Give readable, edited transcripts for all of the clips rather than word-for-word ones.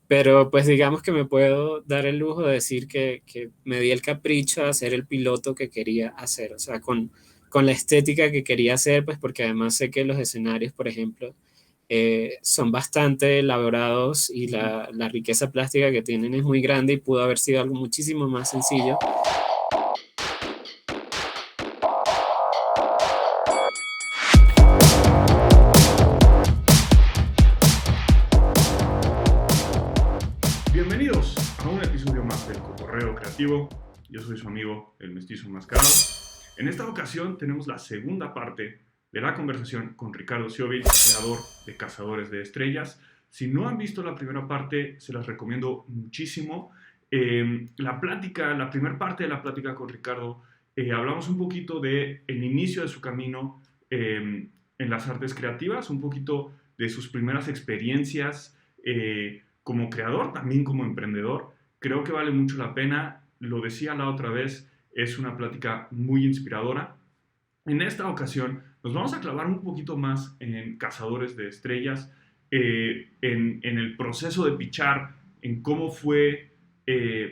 Pero pues digamos que me puedo dar el lujo de decir que me di el capricho de hacer el piloto que quería hacer, o sea, con la estética que quería hacer, pues porque además sé que los escenarios, por ejemplo, son bastante elaborados y la riqueza plástica que tienen es muy grande y pudo haber sido algo muchísimo más sencillo. Bienvenidos a un episodio más del Cotorreo Creativo. Yo soy su amigo, el Mestizo Enmascarado. En esta ocasión tenemos la segunda parte de la conversación con Ricardo Schiovich, creador de Cazadores de Estrellas. Si no han visto la primera parte, se las recomiendo muchísimo. La primera parte de la plática con Ricardo, hablamos un poquito de el inicio de su camino en las artes creativas, un poquito de sus primeras experiencias como creador, también como emprendedor. Creo que vale mucho la pena. Lo decía la otra vez, es una plática muy inspiradora. En esta ocasión nos vamos a clavar un poquito más en Cazadores de Estrellas, en el proceso de pichar, en cómo fue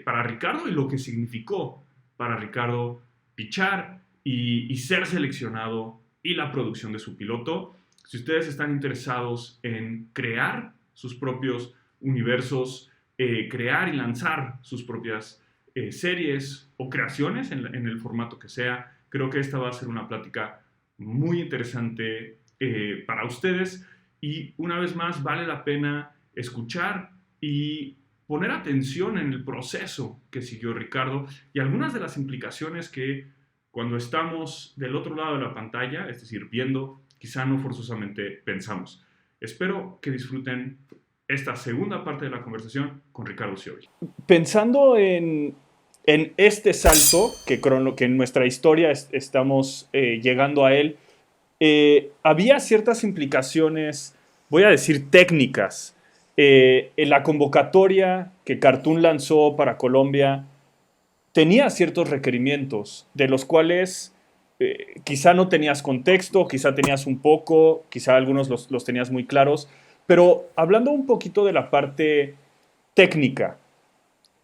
para Ricardo y lo que significó para Ricardo pichar y ser seleccionado y la producción de su piloto. Si ustedes están interesados en crear sus propios universos, crear y lanzar sus propias series o creaciones en el formato que sea, creo que esta va a ser una plática muy interesante para ustedes y una vez más vale la pena escuchar y poner atención en el proceso que siguió Ricardo y algunas de las implicaciones que cuando estamos del otro lado de la pantalla, es decir, viendo, quizá no forzosamente pensamos. Espero que disfruten esta segunda parte de la conversación con Ricardo Schiovich. Pensando en este salto que en nuestra historia estamos llegando a él, había ciertas implicaciones, voy a decir técnicas, en la convocatoria que Cartoon lanzó para Colombia tenía ciertos requerimientos de los cuales quizá no tenías contexto, quizá tenías un poco, quizá algunos los tenías muy claros, pero hablando un poquito de la parte técnica,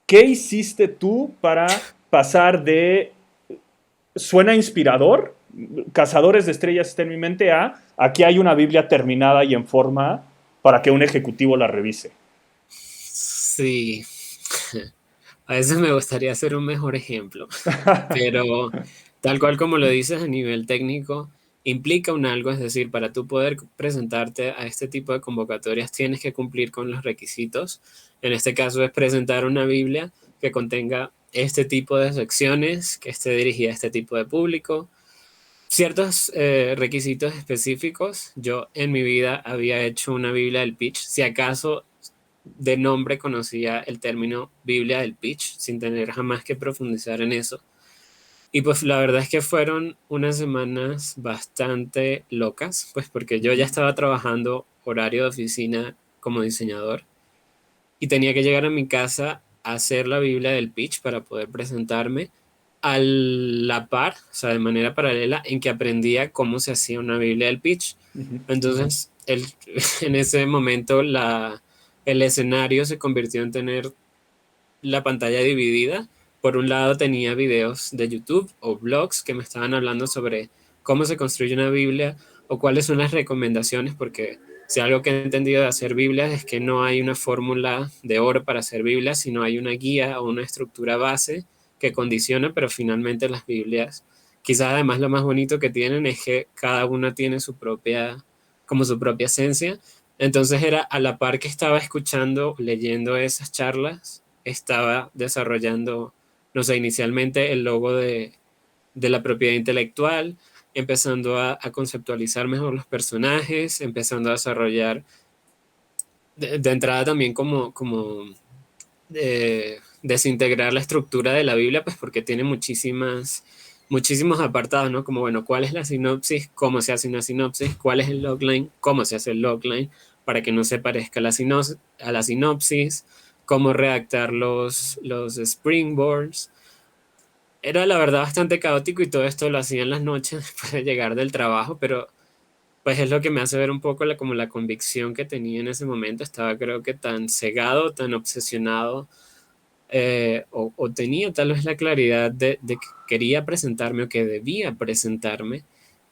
¿qué hiciste tú para pasar de suena inspirador? Cazadores de Estrellas está en mi mente a aquí hay una Biblia terminada y en forma para que un ejecutivo la revise. Sí, a veces me gustaría ser un mejor ejemplo, pero tal cual como lo dices a nivel técnico, implica un algo, es decir, para tú poder presentarte a este tipo de convocatorias tienes que cumplir con los requisitos. En este caso es presentar una Biblia que contenga este tipo de secciones, que esté dirigida a este tipo de público, ciertos requisitos específicos. Yo en mi vida había hecho una Biblia del pitch, si acaso de nombre conocía el término Biblia del pitch, sin tener jamás que profundizar en eso. Y pues la verdad es que fueron unas semanas bastante locas, pues porque yo ya estaba trabajando horario de oficina como diseñador y tenía que llegar a mi casa a hacer la Biblia del pitch para poder presentarme a la par, o sea, de manera paralela, en que aprendía cómo se hacía una Biblia del pitch. Uh-huh. Entonces, en ese momento el escenario se convirtió en tener la pantalla dividida. Por un lado tenía videos de YouTube o blogs que me estaban hablando sobre cómo se construye una Biblia o cuáles son las recomendaciones, porque si algo que he entendido de hacer Biblias es que no hay una fórmula de oro para hacer Biblias, sino hay una guía o una estructura base que condiciona, pero finalmente las Biblias, quizás además lo más bonito que tienen es que cada una tiene su propia, como su propia esencia. Entonces era a la par que estaba escuchando, leyendo esas charlas, estaba desarrollando, no sé, inicialmente el logo de la propiedad intelectual, empezando a conceptualizar mejor los personajes, empezando a desarrollar de entrada también como desintegrar la estructura de la Biblia, pues porque tiene muchísimos apartados, ¿no? Como, bueno, ¿cuál es la sinopsis? ¿Cómo se hace una sinopsis? ¿Cuál es el logline? ¿Cómo se hace el logline? Para que no se parezca a a la sinopsis. ¿Cómo redactar los springboards? Era la verdad bastante caótico y todo esto lo hacía en las noches después de llegar del trabajo, pero pues es lo que me hace ver un poco como la convicción que tenía en ese momento. Estaba creo que tan cegado, tan obsesionado, o tenía tal vez la claridad de que quería presentarme o que debía presentarme,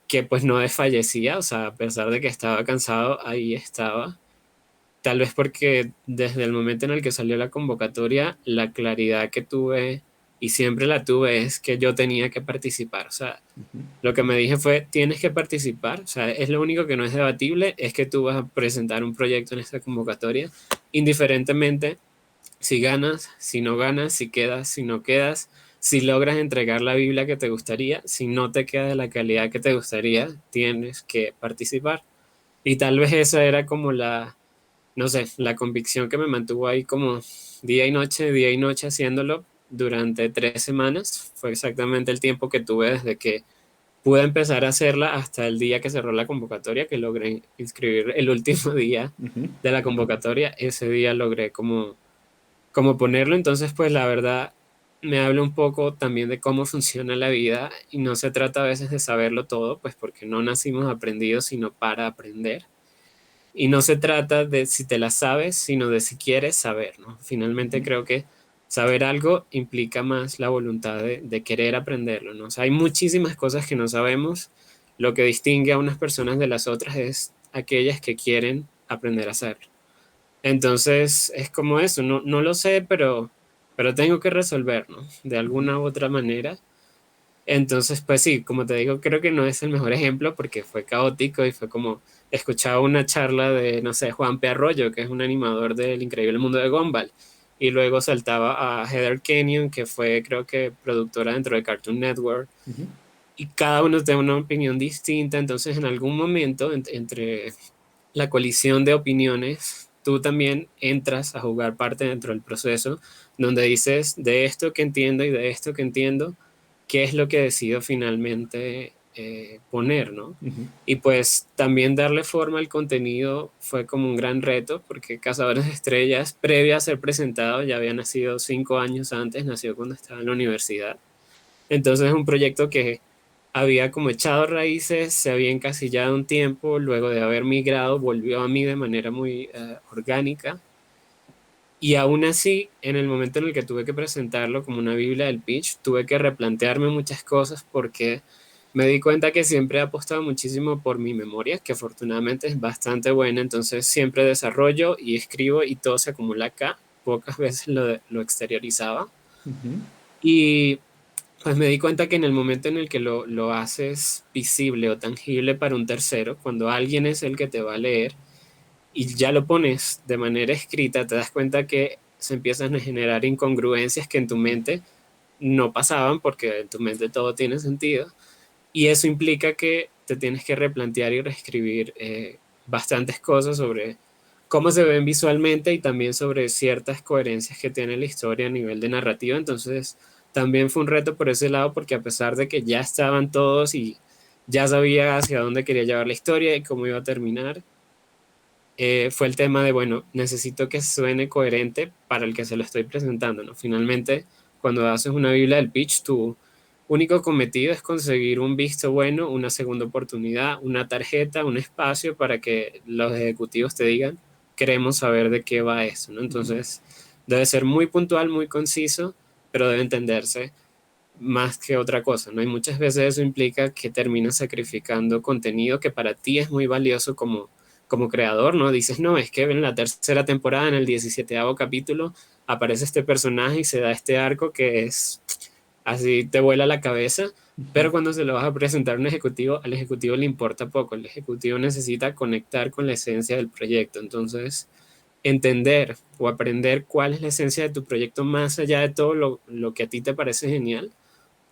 que pues no desfallecía, o sea, a pesar de que estaba cansado, ahí estaba. Tal vez porque desde el momento en el que salió la convocatoria, la claridad que tuve y siempre la tuve es que yo tenía que participar. O sea, Ujú. lo que me dije fue, tienes que participar. O sea, es lo único que no es debatible, es que tú vas a presentar un proyecto en esta convocatoria, indiferentemente si ganas, si no ganas, si quedas, si no quedas, si logras entregar la Biblia que te gustaría, si no te queda de la calidad que te gustaría, tienes que participar. Y tal vez esa era como la, no sé, la convicción que me mantuvo ahí como día y noche haciéndolo durante 3 semanas. Fue exactamente el tiempo que tuve desde que pude empezar a hacerla hasta el día que cerró la convocatoria, que logré inscribir el último día Ujú. de la convocatoria. Ese día logré como ponerlo. Entonces, pues la verdad me habla un poco también de cómo funciona la vida y no se trata a veces de saberlo todo, pues porque no nacimos aprendidos, sino para aprender. Y no se trata de si te la sabes, sino de si quieres saber, ¿no? Finalmente Ujú. creo que saber algo implica más la voluntad de querer aprenderlo, ¿no? O sea, hay muchísimas cosas que no sabemos. Lo que distingue a unas personas de las otras es aquellas que quieren aprender a hacerlo. Entonces es como eso, no, no lo sé, pero tengo que resolver, ¿no? De Ujú. alguna u otra manera. Entonces, pues sí, como te digo, creo que no es el mejor ejemplo porque fue caótico y fue como escuchaba una charla de, no sé, Juan P. Arroyo, que es un animador del Increíble Mundo de Gumball, y luego saltaba a Heather Kenyon, que fue creo que productora dentro de Cartoon Network, Ujú. y cada uno tiene una opinión distinta. Entonces en algún momento entre la colisión de opiniones, tú también entras a jugar parte dentro del proceso, donde dices, de esto que entiendo y de esto que entiendo, ¿qué es lo que decido finalmente poner, ¿no? Ujú. Y pues también darle forma al contenido fue como un gran reto, porque Cazadores de Estrellas, previa a ser presentado, ya había nacido 5 años antes, nació cuando estaba en la universidad. Entonces es un proyecto que había como echado raíces, se había encasillado un tiempo, luego de haber migrado, volvió a mí de manera muy orgánica. Y aún así, en el momento en el que tuve que presentarlo como una Biblia del pitch, tuve que replantearme muchas cosas porque me di cuenta que siempre he apostado muchísimo por mi memoria, que afortunadamente es bastante buena. Entonces siempre desarrollo y escribo y todo se acumula acá. Pocas veces lo exteriorizaba. Ujú. Y pues me di cuenta que en el momento en el que lo haces visible o tangible para un tercero, cuando alguien es el que te va a leer y ya lo pones de manera escrita, te das cuenta que se empiezan a generar incongruencias que en tu mente no pasaban porque en tu mente todo tiene sentido. Y eso implica que te tienes que replantear y reescribir bastantes cosas sobre cómo se ven visualmente y también sobre ciertas coherencias que tiene la historia a nivel de narrativa. Entonces, también fue un reto por ese lado porque a pesar de que ya estaban todos y ya sabía hacia dónde quería llevar la historia y cómo iba a terminar, fue el tema de, bueno, necesito que suene coherente para el que se lo estoy presentando, ¿no? Finalmente, cuando haces una Biblia del pitch, tu único cometido es conseguir un visto bueno, una segunda oportunidad, una tarjeta, un espacio para que los ejecutivos te digan, queremos saber de qué va eso, ¿no? Ujú. Entonces, debe ser muy puntual, muy conciso, pero debe entenderse más que otra cosa, ¿no? Y muchas veces eso implica que terminas sacrificando contenido que para ti es muy valioso como creador, ¿no? Dices, no, es que en la tercera temporada, en el 17º capítulo, aparece este personaje y se da este arco que es así, te vuela la cabeza, Ujú. pero cuando se lo vas a presentar a un ejecutivo, al ejecutivo le importa poco, el ejecutivo necesita conectar con la esencia del proyecto. Entonces, entender o aprender cuál es la esencia de tu proyecto más allá de todo lo que a ti te parece genial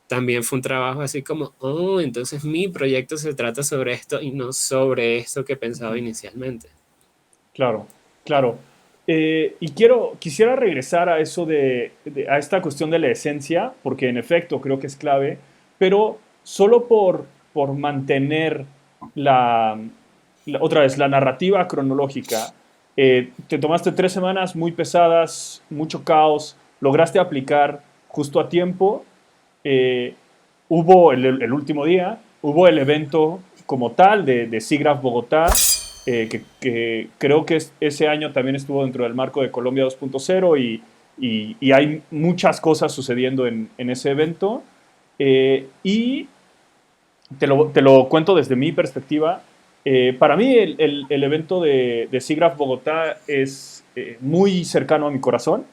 también fue un trabajo así como, oh, entonces mi proyecto se trata sobre esto y no sobre esto que pensaba Ujú. inicialmente. Claro, claro. Y quisiera regresar a eso a esta cuestión de la esencia, porque en efecto creo que es clave, pero solo por mantener la, otra vez, la narrativa cronológica. Te tomaste 3 semanas muy pesadas, mucho caos, lograste aplicar justo a tiempo. eh, Hubo el último día, hubo el evento como tal de SIGGRAPH Bogotá, que creo que ese año también estuvo dentro del marco de Colombia 2.0 y hay muchas cosas sucediendo en ese evento. Y te lo cuento desde mi perspectiva. Para mí el evento de SIGGRAPH Bogotá es muy cercano a mi corazón.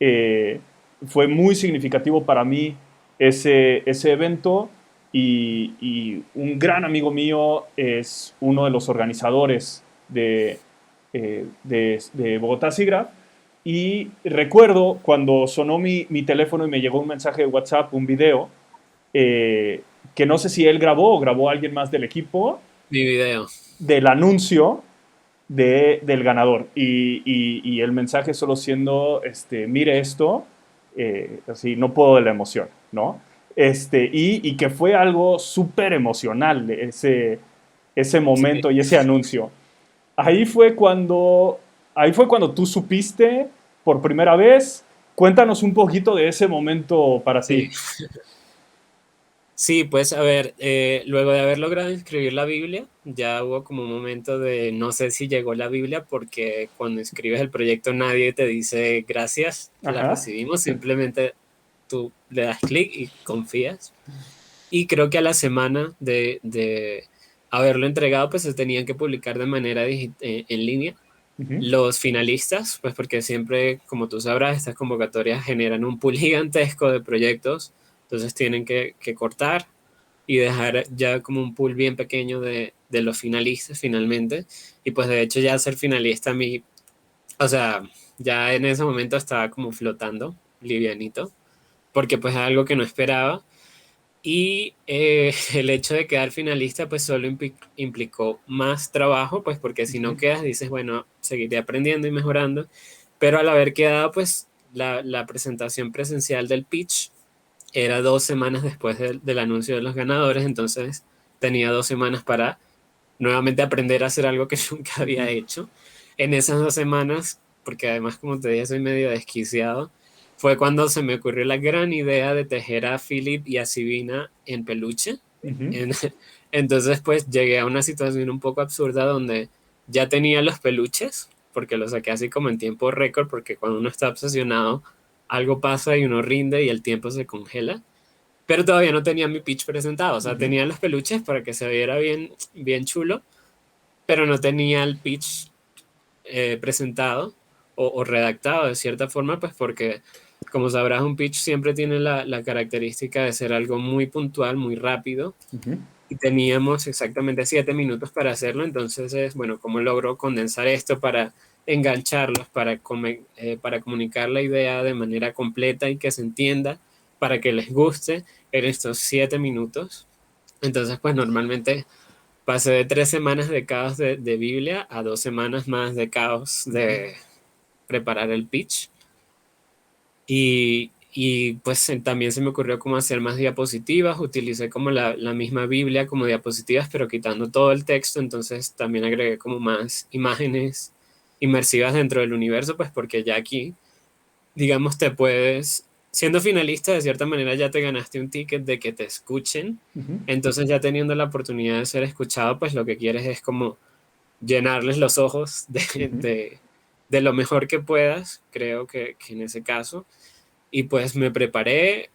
Eh, Fue muy significativo para mí ese evento y un gran amigo mío es uno de los organizadores de Bogotá SIGGRAPH. Y recuerdo cuando sonó mi teléfono y me llegó un mensaje de WhatsApp, un video, eh, que no sé si él grabó o grabó alguien más del equipo, Mi video. del anuncio del ganador. Y el mensaje solo siendo, mire esto, así no puedo de la emoción, ¿no? Y que fue algo súper emocional ese Sí. momento y ese anuncio. Ahí fue cuando, ahí fue cuando tú supiste por primera vez. Cuéntanos un poquito de ese momento para Sí. ti. Sí, pues a ver, luego de haber logrado inscribir la Biblia, ya hubo como un momento de no sé si llegó la Biblia porque cuando escribes el proyecto nadie te dice gracias, la Ajá. recibimos, simplemente tú le das clic y confías. Y creo que a la semana de haberlo entregado, pues se tenían que publicar de manera en línea Ujú, los finalistas, pues porque siempre, como tú sabrás, estas convocatorias generan un pool gigantesco de proyectos, entonces tienen que cortar y dejar ya como un pool bien pequeño de los finalistas finalmente. Y pues de hecho ya ser finalista a mí, o sea, ya en ese momento estaba como flotando, livianito, porque pues es algo que no esperaba. Y el hecho de quedar finalista pues solo implicó más trabajo, pues porque si no ujú, quedas dices, bueno, seguiré aprendiendo y mejorando, pero al haber quedado pues la presentación presencial del pitch era 2 semanas después del anuncio de los ganadores, entonces tenía 2 semanas para nuevamente aprender a hacer algo que nunca ujú. había hecho. En esas 2 semanas, porque además como te dije soy medio desquiciado, fue cuando se me ocurrió la gran idea de tejer a Philip y a Sibina en peluche. Ujú, En- entonces pues llegué a una situación un poco absurda donde ya tenía los peluches, porque los saqué así como en tiempo récord, porque cuando uno está obsesionado, algo pasa y uno rinde y el tiempo se congela. Pero todavía no tenía mi pitch presentado, o sea, ujú, tenía los peluches para que se viera bien, bien chulo, pero no tenía el pitch presentado o redactado de cierta forma, pues porque, como sabrás, un pitch siempre tiene la característica de ser algo muy puntual, muy rápido, ujú, y teníamos exactamente 7 minutos para hacerlo, entonces es, bueno, ¿cómo logro condensar esto para engancharlos, para comunicar la idea de manera completa y que se entienda, para que les guste en estos 7 minutos? Entonces, pues normalmente pasé de 3 semanas de caos de Biblia a 2 semanas más de caos ujú, de preparar el pitch. Y pues también se me ocurrió cómo hacer más diapositivas, utilicé como la misma Biblia como diapositivas, pero quitando todo el texto, entonces también agregué como más imágenes inmersivas dentro del universo, pues porque ya aquí, digamos, siendo finalista de cierta manera ya te ganaste un ticket de que te escuchen, ujú, entonces ya teniendo la oportunidad de ser escuchado, pues lo que quieres es como llenarles los ojos ujú, de lo mejor que puedas, creo que en ese caso. Y pues me preparé,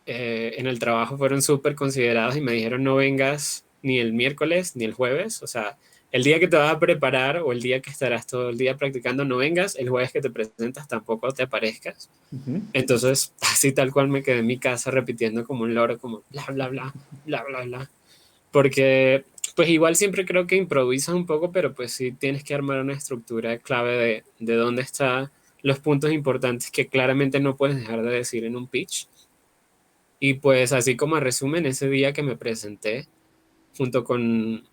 en el trabajo fueron súper considerados y me dijeron no vengas ni el miércoles ni el jueves, o sea, el día que te vas a preparar o el día que estarás todo el día practicando no vengas, el jueves que te presentas tampoco te aparezcas. ujú. Entonces, así tal cual me quedé en mi casa repitiendo como un loro, como bla, bla, bla, bla, bla, bla. Porque, pues igual siempre creo que improvisas un poco, pero pues sí tienes que armar una estructura clave de dónde están los puntos importantes que claramente no puedes dejar de decir en un pitch. Y pues así como a resumen, ese día que me presenté, junto con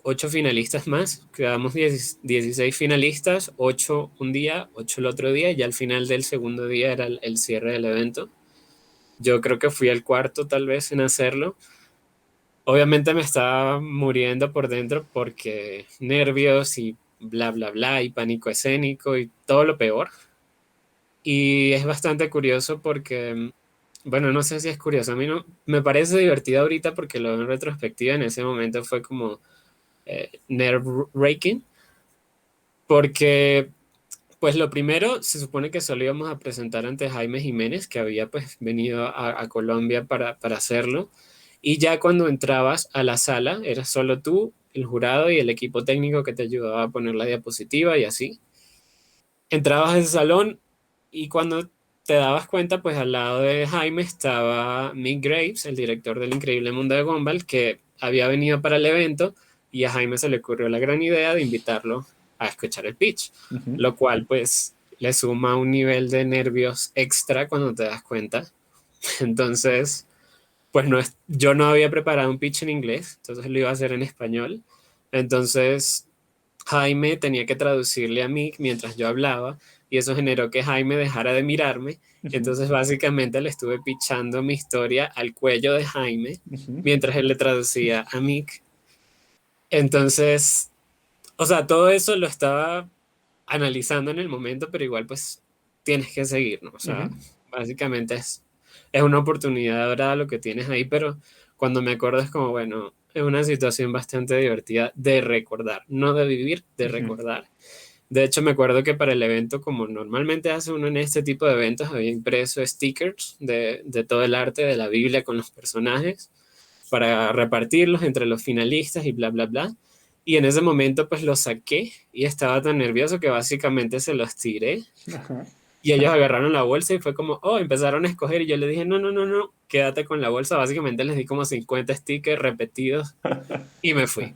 8 finalistas más, quedamos 16 finalistas, 8 un día, 8 el otro día, y al final del segundo día era el cierre del evento. Yo creo que fui el cuarto tal vez en hacerlo. Obviamente me estaba muriendo por dentro porque nervios y bla, bla, bla, y pánico escénico y todo lo peor. Y es bastante curioso porque bueno, no sé si es curioso, a mí no, me parece divertido ahorita porque lo veo en retrospectiva, en ese momento fue como nerve-wracking, porque pues lo primero, se supone que solo íbamos a presentar ante Jaime Jiménez, que había pues venido a Colombia para hacerlo, y ya cuando entrabas a la sala, eras solo tú, el jurado y el equipo técnico que te ayudaba a poner la diapositiva y así. Entrabas a ese salón y cuando te dabas cuenta, pues al lado de Jaime estaba Mick Graves, el director del Increíble Mundo de Gumball, que había venido para el evento y a Jaime se le ocurrió la gran idea de invitarlo a escuchar el pitch, Ujú, lo cual pues le suma un nivel de nervios extra cuando te das cuenta. Entonces, pues no es, yo no había preparado un pitch en inglés, entonces lo iba a hacer en español. Entonces Jaime tenía que traducirle a mí mientras yo hablaba y eso generó que Jaime dejara de mirarme. ujú, Entonces básicamente le estuve pichando mi historia al cuello de Jaime ujú, mientras él le traducía a Mick. Entonces, o sea, todo eso lo estaba analizando en el momento, pero igual pues tienes que seguir, ¿no? O sea, ujú, básicamente es una oportunidad dorada lo que tienes ahí, pero cuando me acuerdo es como, bueno, es una situación bastante divertida de recordar, no de vivir, de ujú. recordar. De hecho, me acuerdo que para el evento, como normalmente hace uno en este tipo de eventos, había impreso stickers de todo el arte de la Biblia con los personajes para repartirlos entre los finalistas y bla, bla, bla. Y en ese momento pues los saqué y estaba tan nervioso que básicamente se los tiré Ajá. y ellos agarraron la bolsa y fue como, oh, empezaron a escoger y yo les dije, no, no, no, no, quédate con la bolsa. Básicamente les di como 50 stickers repetidos y me fui.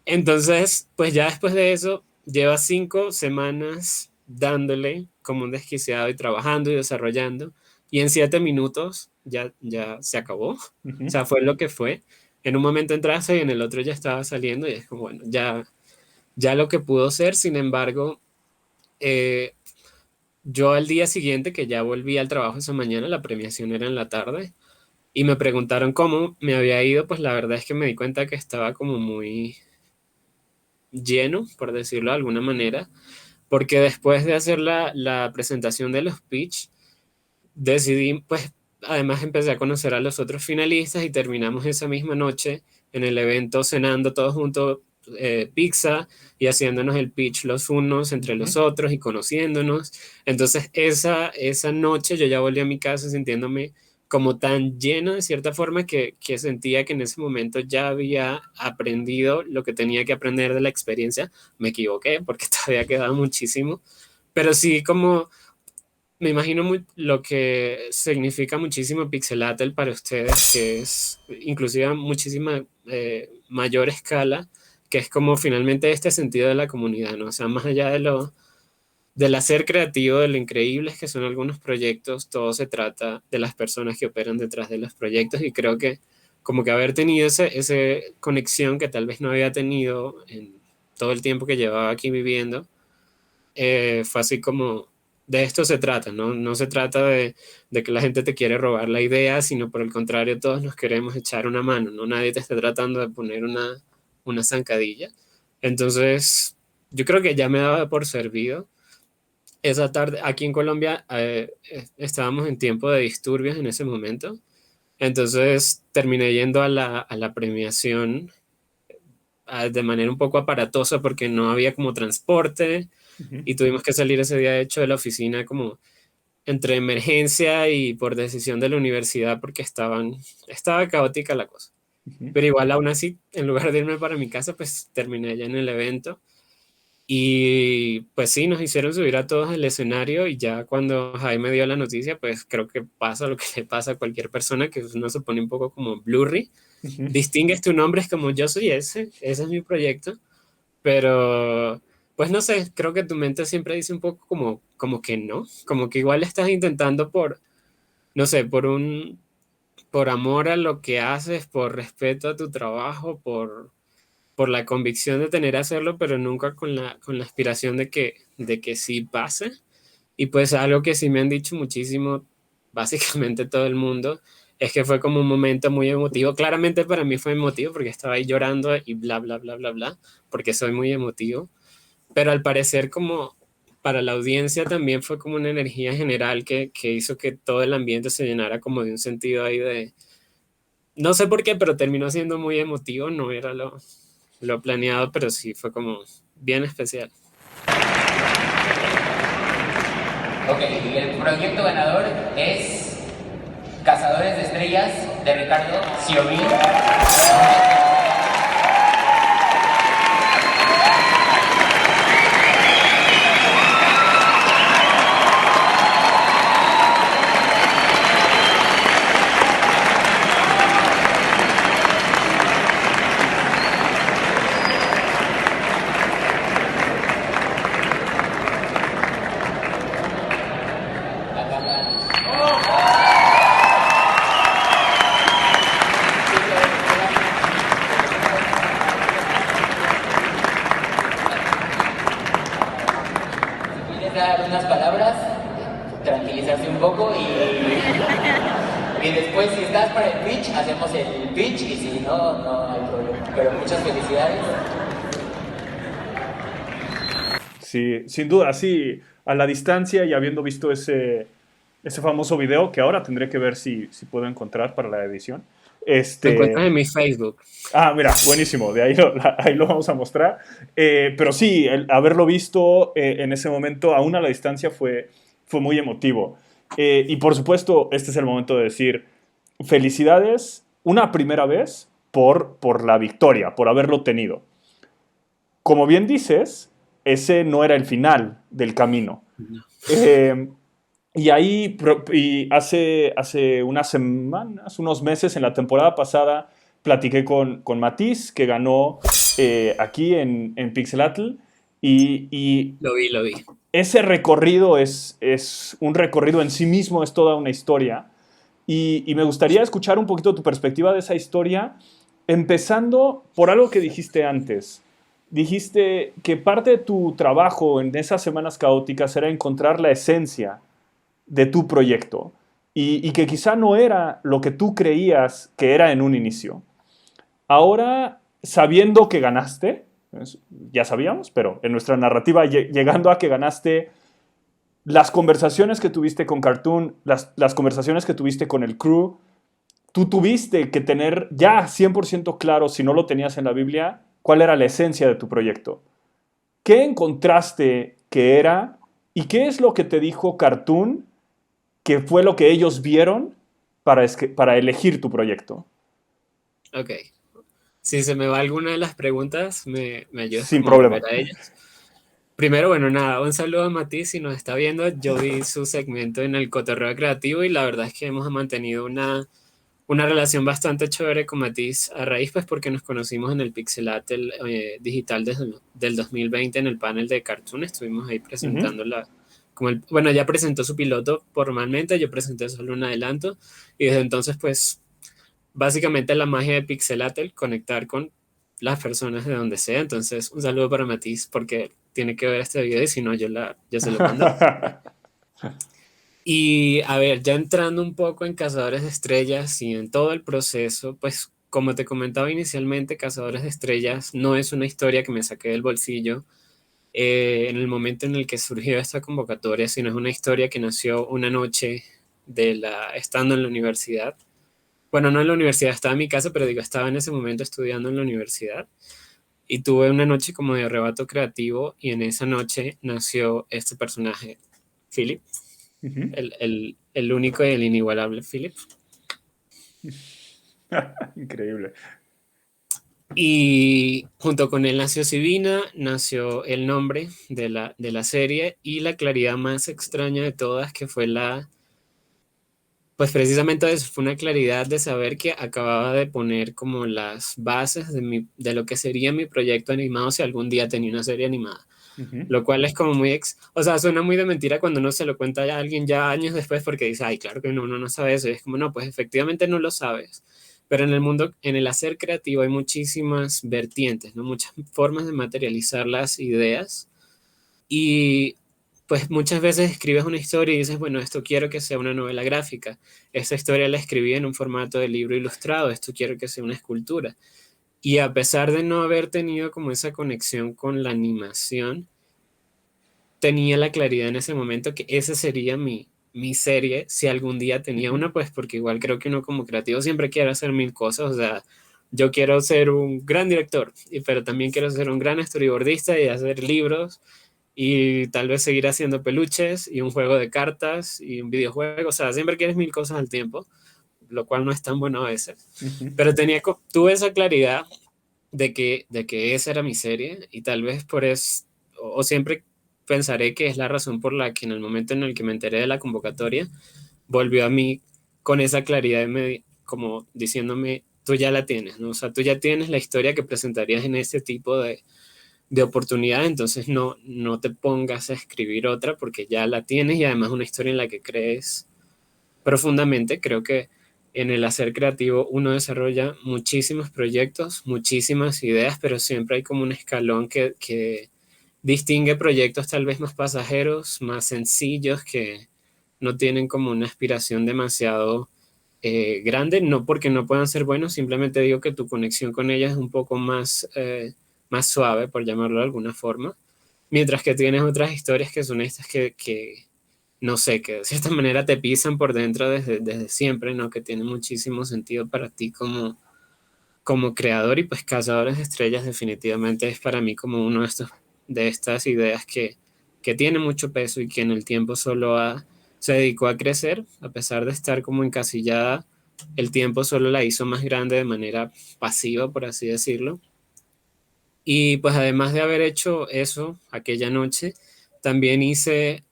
Entonces, pues ya después de eso, lleva 5 semanas dándole como un desquiciado y trabajando y desarrollando. Y en 7 minutos ya se acabó. O Ujú, sea, fue lo que fue. En un momento entraste y en el otro ya estaba saliendo y es como, bueno, ya lo que pudo ser. Sin embargo, eh, yo al día siguiente, que ya volví al trabajo esa mañana, la premiación era en la tarde, y me preguntaron cómo me había ido, pues la verdad es que me di cuenta que estaba como muy lleno, por decirlo de alguna manera, porque después de hacer la presentación de los pitch, decidí, pues, además empecé a conocer a los otros finalistas y terminamos esa misma noche en el evento cenando todos juntos pizza y haciéndonos el pitch los unos entre ujú. los otros y conociéndonos. Entonces, esa noche yo ya volví a mi casa sintiéndome como tan lleno de cierta forma que sentía que en ese momento ya había aprendido lo que tenía que aprender de la experiencia. Me equivoqué porque todavía quedaba muchísimo, pero sí como me imagino lo que significa muchísimo Pixelatel para ustedes, que es inclusive a muchísima mayor escala, que es como finalmente este sentido de la comunidad, ¿no? O sea, más allá del hacer creativo, de lo increíbles que son algunos proyectos, todo se trata de las personas que operan detrás de los proyectos y creo que como que haber tenido ese conexión que tal vez no había tenido en todo el tiempo que llevaba aquí viviendo fue así como, de esto se trata, ¿no? No se trata de que la gente te quiere robar la idea, sino por el contrario, todos nos queremos echar una mano, ¿no? Nadie te está tratando de poner una zancadilla. Entonces, yo creo que ya me daba por servido. Esa tarde, aquí en Colombia, estábamos en tiempo de disturbios en ese momento. Entonces, terminé yendo a la premiación de manera un poco aparatosa porque no había como transporte Ujú, y tuvimos que salir ese día de hecho de la oficina como entre emergencia y por decisión de la universidad porque estaba caótica la cosa. ujú. Pero igual aún así, en lugar de irme para mi casa, pues terminé ya en el evento. Y pues sí, nos hicieron subir a todos al escenario y ya cuando Jaime dio la noticia, pues creo que pasa lo que le pasa a cualquier persona, que uno se pone un poco como blurry. Ujú. Distingues tu nombre, es como yo soy ese es mi proyecto. Pero, pues no sé, creo que tu mente siempre dice un poco como que no, como que igual estás intentando no sé, por amor a lo que haces, por respeto a tu trabajo, por la convicción de tener que hacerlo, pero nunca con la aspiración de que sí pase. Y pues algo que sí me han dicho muchísimo, básicamente todo el mundo, es que fue como un momento muy emotivo. Claramente para mí fue emotivo porque estaba ahí llorando y bla, bla, bla, bla, bla, porque soy muy emotivo, pero al parecer como para la audiencia también fue como una energía general que hizo que todo el ambiente se llenara como de un sentido ahí de, no sé por qué, pero terminó siendo muy emotivo, no era lo planeado, pero sí fue como bien especial. Ok, y el proyecto ganador es Cazadores de Estrellas de Ricardo Siobil. Dar unas palabras, tranquilizarse un poco y después si estás para el pitch, hacemos el pitch y si no, no hay problema. Pero muchas felicidades. Sí, sin duda, sí, a la distancia y habiendo visto ese famoso video, que ahora tendré que ver si puedo encontrar para la edición. Lo encuentras en mi Facebook. Ah, mira, buenísimo, de ahí lo vamos a mostrar. Pero sí, haberlo visto en ese momento, aún a la distancia, fue muy emotivo. Y por supuesto, este es el momento de decir felicidades una primera vez por la victoria, por haberlo tenido. Como bien dices, ese no era el final del camino. No. Y ahí, hace unas semanas, unos meses, en la temporada pasada, platiqué con Matiz, que ganó aquí en Pixelatl, y Lo vi. ese recorrido es un recorrido en sí mismo, es toda una historia, y me gustaría escuchar un poquito tu perspectiva de esa historia, empezando por algo que dijiste antes. Dijiste que parte de tu trabajo en esas semanas caóticas era encontrar la esencia de tu proyecto y que quizá no era lo que tú creías que era en un inicio. Ahora, sabiendo que ganaste, ya sabíamos, pero en nuestra narrativa, llegando a que ganaste, las conversaciones que tuviste con Cartoon, las conversaciones que tuviste con el crew, tú tuviste que tener ya 100% claro, si no lo tenías en la Biblia, cuál era la esencia de tu proyecto. ¿Qué encontraste que era y qué es lo que te dijo Cartoon que fue lo que ellos vieron para elegir tu proyecto? Ok. Si se me va alguna de las preguntas, me ayudas Sin como a problema. volver a ellas. Primero, bueno, nada, un saludo a Matiz si nos está viendo. Yo vi su segmento en el Cotorreo Creativo y la verdad es que hemos mantenido una relación bastante chévere con Matiz a raíz, pues porque nos conocimos en el Pixelatl digital del 2020 en el panel de Cartoon. Estuvimos ahí presentando bueno, ya presentó su piloto formalmente, yo presenté solo un adelanto y desde entonces, pues, básicamente la magia de Pixelatl, conectar con las personas de donde sea. Entonces, un saludo para Matiz porque tiene que ver este video y si no, yo se lo mando. Y a ver, ya entrando un poco en Cazadores de Estrellas y en todo el proceso, pues como te comentaba inicialmente, Cazadores de Estrellas no es una historia que me saqué del bolsillo en el momento en el que surgió esta convocatoria, sino es una historia que nació una noche estando en la universidad. Bueno, no en la universidad, estaba en mi casa, pero digo, estaba en ese momento estudiando en la universidad y tuve una noche como de arrebato creativo y en esa noche nació este personaje, Philip, el único y el inigualable Philip. Increíble. Y junto con él nació Sivina, nació el nombre de la serie y la claridad más extraña de todas, que fue pues precisamente eso, fue una claridad de saber que acababa de poner como las bases de lo que sería mi proyecto animado si algún día tenía una serie animada. Lo cual es como o sea, suena muy de mentira cuando uno se lo cuenta a alguien ya años después porque dice, ay, claro que no, uno no sabe eso. Y es como, no, pues efectivamente no lo sabes. Pero en el mundo, en el hacer creativo hay muchísimas vertientes, ¿no? Muchas formas de materializar las ideas. Y pues muchas veces escribes una historia y dices, bueno, esto quiero que sea una novela gráfica. Esta historia la escribí en un formato de libro ilustrado. Esto quiero que sea una escultura. Y a pesar de no haber tenido como esa conexión con la animación, tenía la claridad en ese momento que esa sería mi serie, si algún día tenía una, pues porque igual creo que uno como creativo siempre quiere hacer mil cosas, o sea, yo quiero ser un gran director, pero también quiero ser un gran storyboardista y hacer libros y tal vez seguir haciendo peluches y un juego de cartas y un videojuego, o sea, siempre quieres mil cosas al tiempo, lo cual no es tan bueno a veces, Ujú. pero tuve esa claridad de que esa era mi serie y tal vez por eso, o siempre pensaré que es la razón por la que en el momento en el que me enteré de la convocatoria, volvió a mí con esa claridad como diciéndome, tú ya la tienes, ¿no? O sea, tú ya tienes la historia que presentarías en este tipo de oportunidad, entonces no te pongas a escribir otra porque ya la tienes y además una historia en la que crees profundamente. Creo que en el hacer creativo uno desarrolla muchísimos proyectos, muchísimas ideas, pero siempre hay como un escalón que distingue proyectos tal vez más pasajeros, más sencillos, que no tienen como una aspiración demasiado grande, no porque no puedan ser buenos, simplemente digo que tu conexión con ellas es un poco más suave, por llamarlo de alguna forma, mientras que tienes otras historias que son estas que no sé, que de cierta manera te pisan por dentro desde siempre, ¿no? Que tiene muchísimo sentido para ti como creador y pues Cazadores de Estrellas definitivamente es para mí como uno de estas ideas que tiene mucho peso y que en el tiempo se dedicó a crecer, a pesar de estar como encasillada, el tiempo solo la hizo más grande de manera pasiva, por así decirlo. Y pues además de haber hecho eso aquella noche, también hice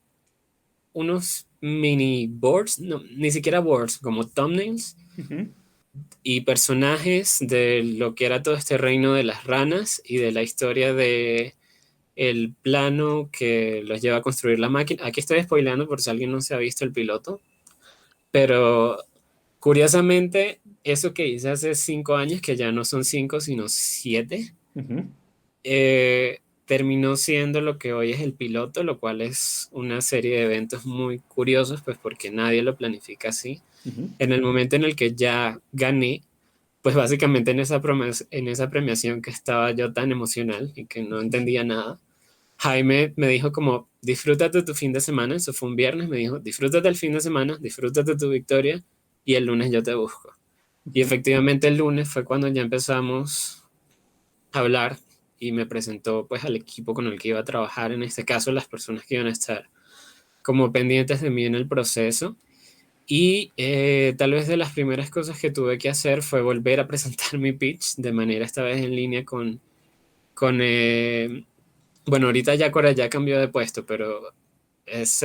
unos mini boards, no, ni siquiera boards, como thumbnails Ujú. y personajes de lo que era todo este reino de las ranas y de la historia de el plano que los lleva a construir la máquina. Aquí estoy spoileando por si alguien no se ha visto el piloto, pero curiosamente eso que hice hace 5 años, que ya no son 5 sino 7, Ujú. terminó siendo lo que hoy es el piloto, lo cual es una serie de eventos muy curiosos, pues porque nadie lo planifica así. Ujú. En el momento en el que ya gané, pues básicamente en esa premiación que estaba yo tan emocional y que no entendía nada, Jaime me dijo como, disfrútate tu fin de semana, eso fue un viernes, me dijo, disfrútate el fin de semana, disfrútate tu victoria y el lunes yo te busco. Y Ujú. efectivamente el lunes fue cuando ya empezamos a hablar y me presentó pues al equipo con el que iba a trabajar, en este caso las personas que iban a estar como pendientes de mí en el proceso. Y tal vez de las primeras cosas que tuve que hacer fue volver a presentar mi pitch de manera esta vez en línea con bueno, ahorita Yacora ya cambió de puesto, pero es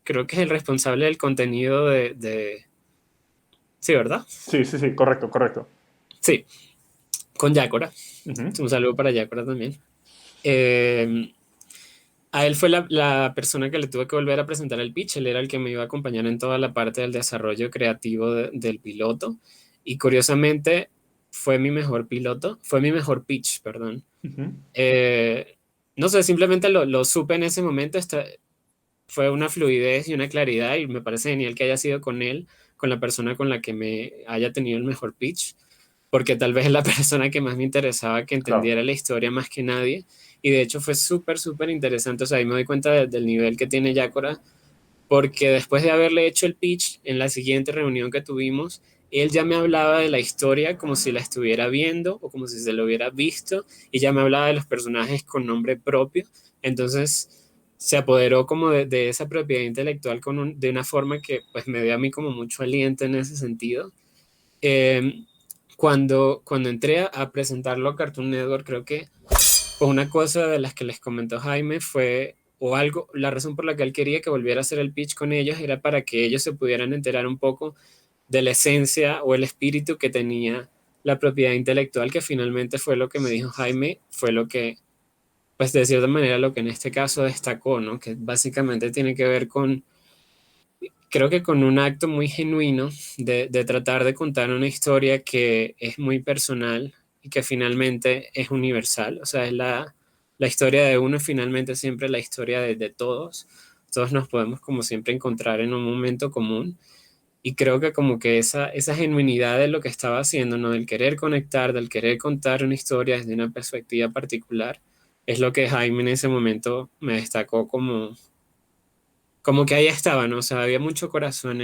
creo que es el responsable del contenido sí, ¿verdad? Sí, sí, sí, correcto, correcto. Sí, con Yacora. Ujú. Un saludo para Yacora también. Eh, A él fue la persona que le tuve que volver a presentar el pitch. Él era el que me iba a acompañar en toda la parte del desarrollo creativo del piloto. Y curiosamente fue mi mejor pitch, perdón. Ujú. Eh, no sé, simplemente lo supe en ese momento. Fue una fluidez y una claridad y me parece genial que haya sido con él, con la persona con la que me haya tenido el mejor pitch, porque tal vez es la persona que más me interesaba que Claro. entendiera la historia más que nadie. Y de hecho fue súper, súper interesante. O sea, ahí me doy cuenta del nivel que tiene Yácora, porque después de haberle hecho el pitch en la siguiente reunión que tuvimos, él ya me hablaba de la historia como si la estuviera viendo o como si se lo hubiera visto, y ya me hablaba de los personajes con nombre propio. Entonces se apoderó como de esa propiedad intelectual de una forma que pues me dio a mí como mucho aliento en ese sentido. Eh, cuando entré a presentarlo a Cartoon Network, creo que pues una cosa de las que les comentó Jaime fue, o algo, la razón por la que él quería que volviera a hacer el pitch con ellos era para que ellos se pudieran enterar un poco de la esencia o el espíritu que tenía la propiedad intelectual, que finalmente fue lo que me dijo Jaime, fue lo que, pues de cierta manera, lo que en este caso destacó, ¿no? Que básicamente tiene que ver creo que con un acto muy genuino de tratar de contar una historia que es muy personal y que finalmente es universal. O sea, es la historia de uno, finalmente siempre la historia de todos. Todos nos podemos como siempre encontrar en un momento común. Y creo que como que esa genuinidad de lo que estaba haciendo, ¿no? Del querer conectar, del querer contar una historia desde una perspectiva particular, es lo que Jaime en ese momento me destacó como que ahí estaba, ¿no? O sea, había mucho corazón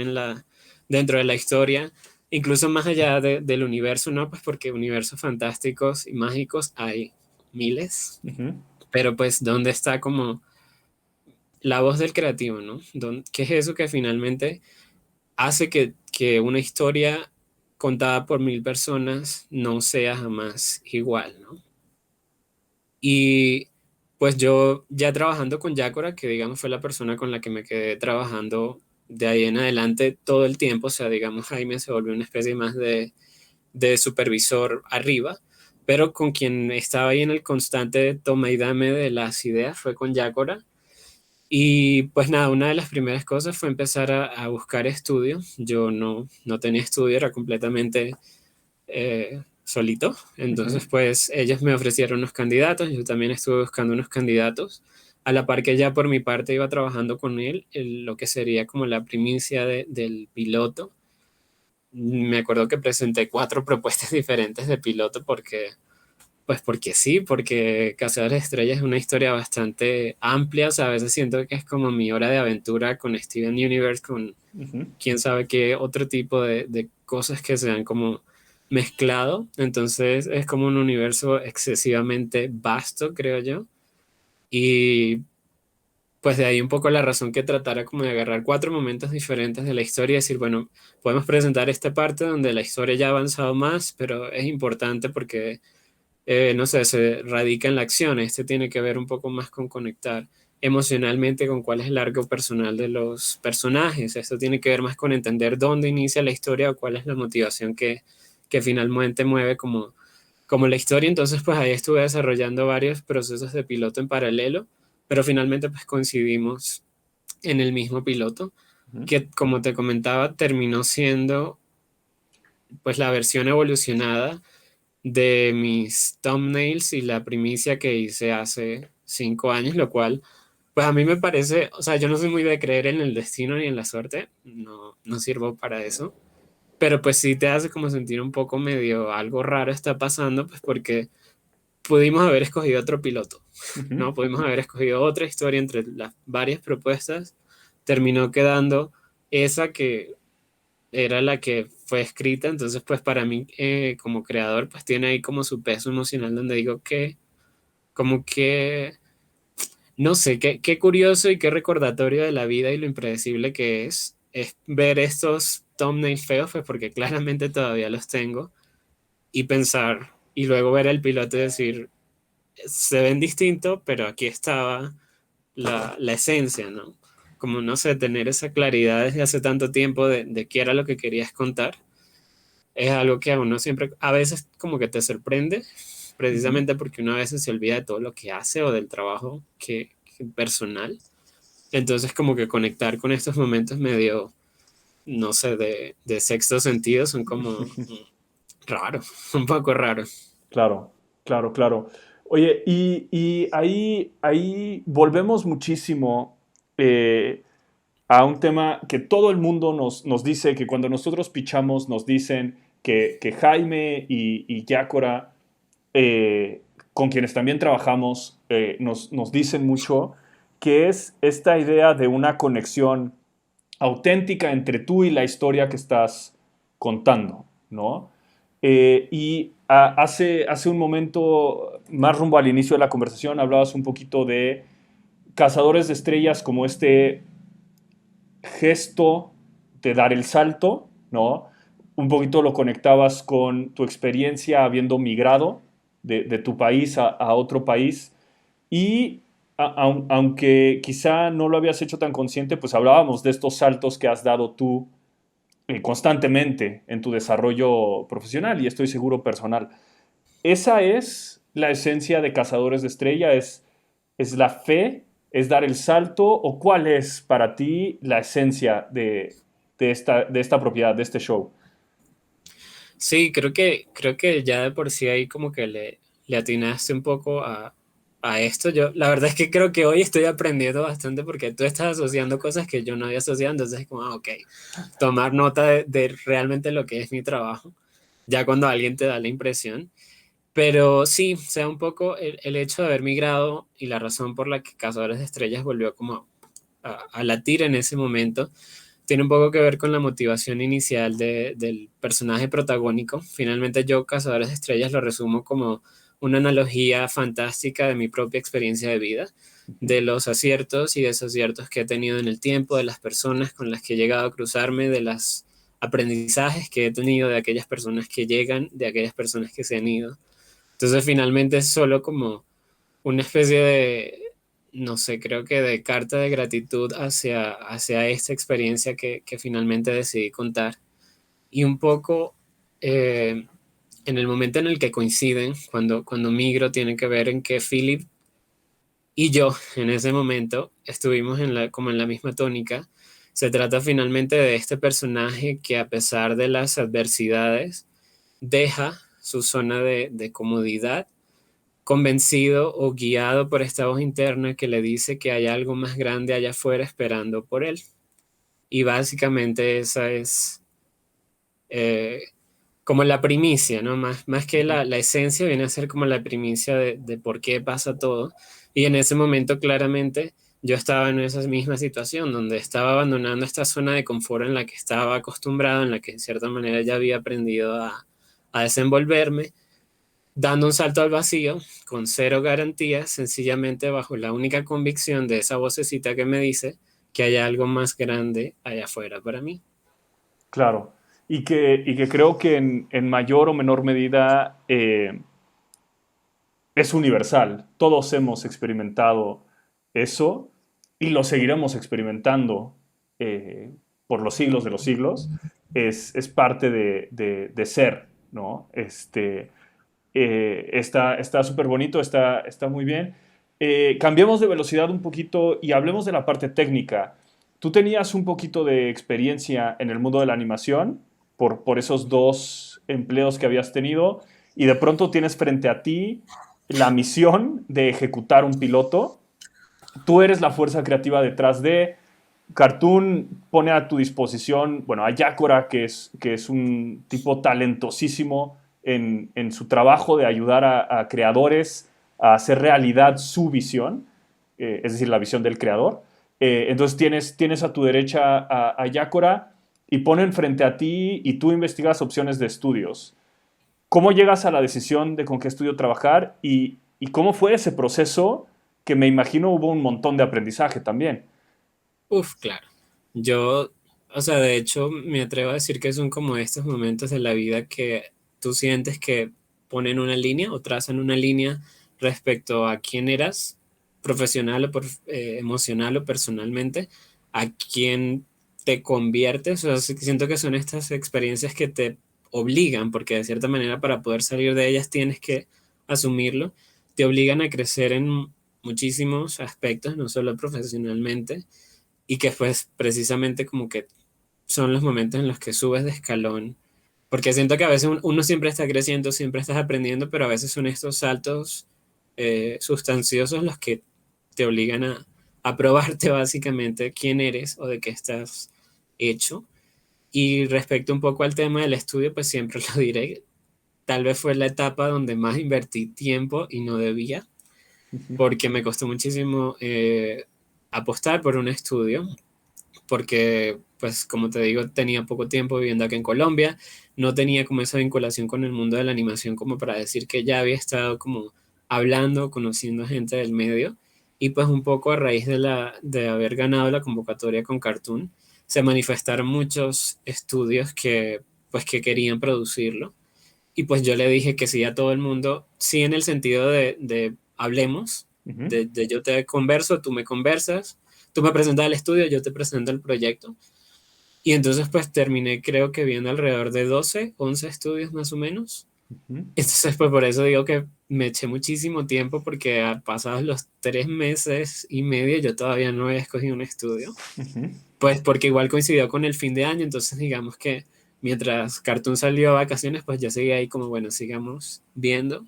dentro de la historia, incluso más allá del universo, ¿no? Pues porque universos fantásticos y mágicos hay miles, Ujú. pero pues ¿dónde está como la voz del creativo, ¿no? ¿Qué es eso que finalmente hace que una historia contada por 1000 personas no sea jamás igual, ¿no? Y pues yo ya trabajando con Yácora, que digamos fue la persona con la que me quedé trabajando de ahí en adelante todo el tiempo, o sea, digamos Jaime se volvió una especie más de supervisor arriba, pero con quien estaba ahí en el constante toma y dame de las ideas fue con Yácora. Y pues nada, una de las primeras cosas fue empezar a buscar estudios. Yo no tenía estudio, era completamente solito. Ujú. Entonces, pues ellos me ofrecieron unos candidatos, yo también estuve buscando unos candidatos, a la par que ya por mi parte iba trabajando con él, lo que sería como la primicia del piloto. Me acuerdo que presenté 4 propuestas diferentes de piloto porque sí, porque Cazadores de Estrellas es una historia bastante amplia, o sea, a veces siento que es como mi hora de aventura con Steven Universe, con Ujú. quién sabe qué otro tipo de cosas que se han como mezclado. Entonces es como un universo excesivamente vasto, creo yo. Y pues de ahí un poco la razón que tratara como de agarrar 4 momentos diferentes de la historia y decir, bueno, podemos presentar esta parte donde la historia ya ha avanzado más, pero es importante porque, no sé, se radica en la acción. Este tiene que ver un poco más con conectar emocionalmente con cuál es el arco personal de los personajes. Esto tiene que ver más con entender dónde inicia la historia o cuál es la motivación que finalmente mueve como la historia. Entonces, pues ahí estuve desarrollando varios procesos de piloto en paralelo, pero finalmente pues coincidimos en el mismo piloto, Ujú. que como te comentaba, terminó siendo pues la versión evolucionada de mis thumbnails y la primicia que hice hace 5 años, lo cual, pues a mí me parece, o sea, yo no soy muy de creer en el destino ni en la suerte, no sirvo para eso, pero pues sí te hace como sentir un poco medio algo raro está pasando, pues porque pudimos haber escogido otro piloto, Ujú. ¿no? Pudimos haber escogido otra historia entre las varias propuestas, terminó quedando esa que era la que fue escrita, entonces pues para mí como creador pues tiene ahí como su peso emocional donde digo que como que no sé, qué curioso y qué recordatorio de la vida y lo impredecible que es ver estos thumbnails feos pues porque claramente todavía los tengo y pensar y luego ver el piloto y decir se ven distintos pero aquí estaba la esencia, ¿no? Como no sé, tener esa claridad desde hace tanto tiempo de qué era lo que querías contar es algo que a uno siempre, a veces como que te sorprende, Ujú. precisamente porque uno a veces se olvida de todo lo que hace o del trabajo que personal. Entonces como que conectar con estos momentos medio, no sé, de sexto sentido son como raros, un poco raros. Claro, claro, claro. Oye, y ahí volvemos muchísimo eh, a un tema que todo el mundo nos dice, que cuando nosotros pichamos nos dicen que Jaime y Yácora, con quienes también trabajamos, nos dicen mucho, que es esta idea de una conexión auténtica entre tú y la historia que estás contando, ¿no? Hace un momento, más rumbo al inicio de la conversación, hablabas un poquito de Cazadores de Estrellas como este gesto de dar el salto, ¿no? Un poquito lo conectabas con tu experiencia habiendo migrado de tu país a otro país y aunque quizá no lo habías hecho tan consciente, pues hablábamos de estos saltos que has dado tú constantemente en tu desarrollo profesional y estoy seguro personal. Esa es la esencia de Cazadores de Estrella, es la fe, es dar el salto o cuál es para ti la esencia de esta propiedad, de este show. Sí, creo que ya de por sí ahí como que le atinaste un poco a esto. Yo, la verdad es que creo que hoy estoy aprendiendo bastante porque tú estás asociando cosas que yo no había asociado, entonces es como, ok, tomar nota de realmente lo que es mi trabajo, ya cuando alguien te da la impresión. Pero sí, o sea, un poco el hecho de haber migrado y la razón por la que Cazadores de Estrellas volvió como a latir en ese momento, tiene un poco que ver con la motivación inicial del personaje protagónico. Finalmente yo Cazadores de Estrellas lo resumo como una analogía fantástica de mi propia experiencia de vida, Ujú. de los aciertos y desaciertos que he tenido en el tiempo, de las personas con las que he llegado a cruzarme, de los aprendizajes que he tenido de aquellas personas que llegan, de aquellas personas que se han ido. Entonces finalmente es solo como una especie de, no sé, creo que de carta de gratitud hacia esta experiencia que finalmente decidí contar. Y un poco en el momento en el que coinciden, cuando migro, tiene que ver en que Philip y yo en ese momento estuvimos como en la misma tónica. Se trata finalmente de este personaje que a pesar de las adversidades deja su zona de comodidad convencido o guiado por esta voz interna que le dice que hay algo más grande allá afuera esperando por él. Y básicamente esa es eh, como la primicia, ¿no? Más que Ujú. la esencia viene a ser como la primicia de por qué pasa todo. Y en ese momento claramente yo estaba en esa misma situación, donde estaba abandonando esta zona de confort en la que estaba acostumbrado, en la que en cierta manera ya había aprendido a desenvolverme, dando un salto al vacío con cero garantías, sencillamente bajo la única convicción de esa vocecita que me dice que hay algo más grande allá afuera para mí. Claro. Y que creo que en mayor o menor medida es universal. Todos hemos experimentado eso y lo seguiremos experimentando eh, por los siglos de los siglos. Es parte de ser, ¿no? Está súper bonito, está muy bien. Cambiemos de velocidad un poquito y hablemos de la parte técnica. Tú tenías un poquito de experiencia en el mundo de la animación por esos dos empleos que habías tenido y de pronto tienes frente a ti la misión de ejecutar un piloto. Tú eres la fuerza creativa detrás de Cartoon, pone a tu disposición, bueno, a Yakora, que es un tipo talentosísimo en su trabajo de ayudar a creadores a hacer realidad su visión, es decir, la visión del creador. Entonces tienes a tu derecha a Yakora y ponen frente a ti y tú investigas opciones de estudios. ¿Cómo llegas a la decisión de con qué estudio trabajar y cómo fue ese proceso? Que me imagino hubo un montón de aprendizaje también. Uf, claro. Yo, o sea, de hecho, me atrevo a decir que son como estos momentos de la vida que tú sientes que ponen una línea o trazan una línea respecto a quién eras, profesional o emocional o personalmente, a quién te conviertes. O sea, siento que son estas experiencias que te obligan, porque de cierta manera para poder salir de ellas tienes que asumirlo, te obligan a crecer en muchísimos aspectos, no solo profesionalmente y que pues precisamente como que son los momentos en los que subes de escalón, porque siento que a veces uno siempre está creciendo, siempre estás aprendiendo, pero a veces son estos saltos sustanciosos los que te obligan a probarte básicamente quién eres o de qué estás hecho. Y respecto un poco al tema del estudio, pues siempre lo diré, tal vez fue la etapa donde más invertí tiempo y no debía, porque me costó muchísimo apostar por un estudio porque, pues, como te digo, tenía poco tiempo viviendo aquí en Colombia, no tenía como esa vinculación con el mundo de la animación como para decir que ya había estado como hablando, conociendo gente del medio, y pues un poco a raíz de haber ganado la convocatoria con Cartoon, se manifestaron muchos estudios pues, que querían producirlo, y pues yo le dije que sí a todo el mundo, sí en el sentido de hablemos, Ujú. de yo te converso, tú me conversas, tú me presentas el estudio, yo te presento el proyecto. Y entonces pues terminé creo que viendo alrededor de 12 11 estudios más o menos. Ujú. Entonces pues por eso digo que me eché muchísimo tiempo porque a pasados los 3 meses y medio yo todavía no había escogido un estudio. Ujú. Pues porque igual coincidió con el fin de año, entonces digamos que mientras Cartoon salió a vacaciones, pues yo seguía ahí como, bueno, sigamos viendo.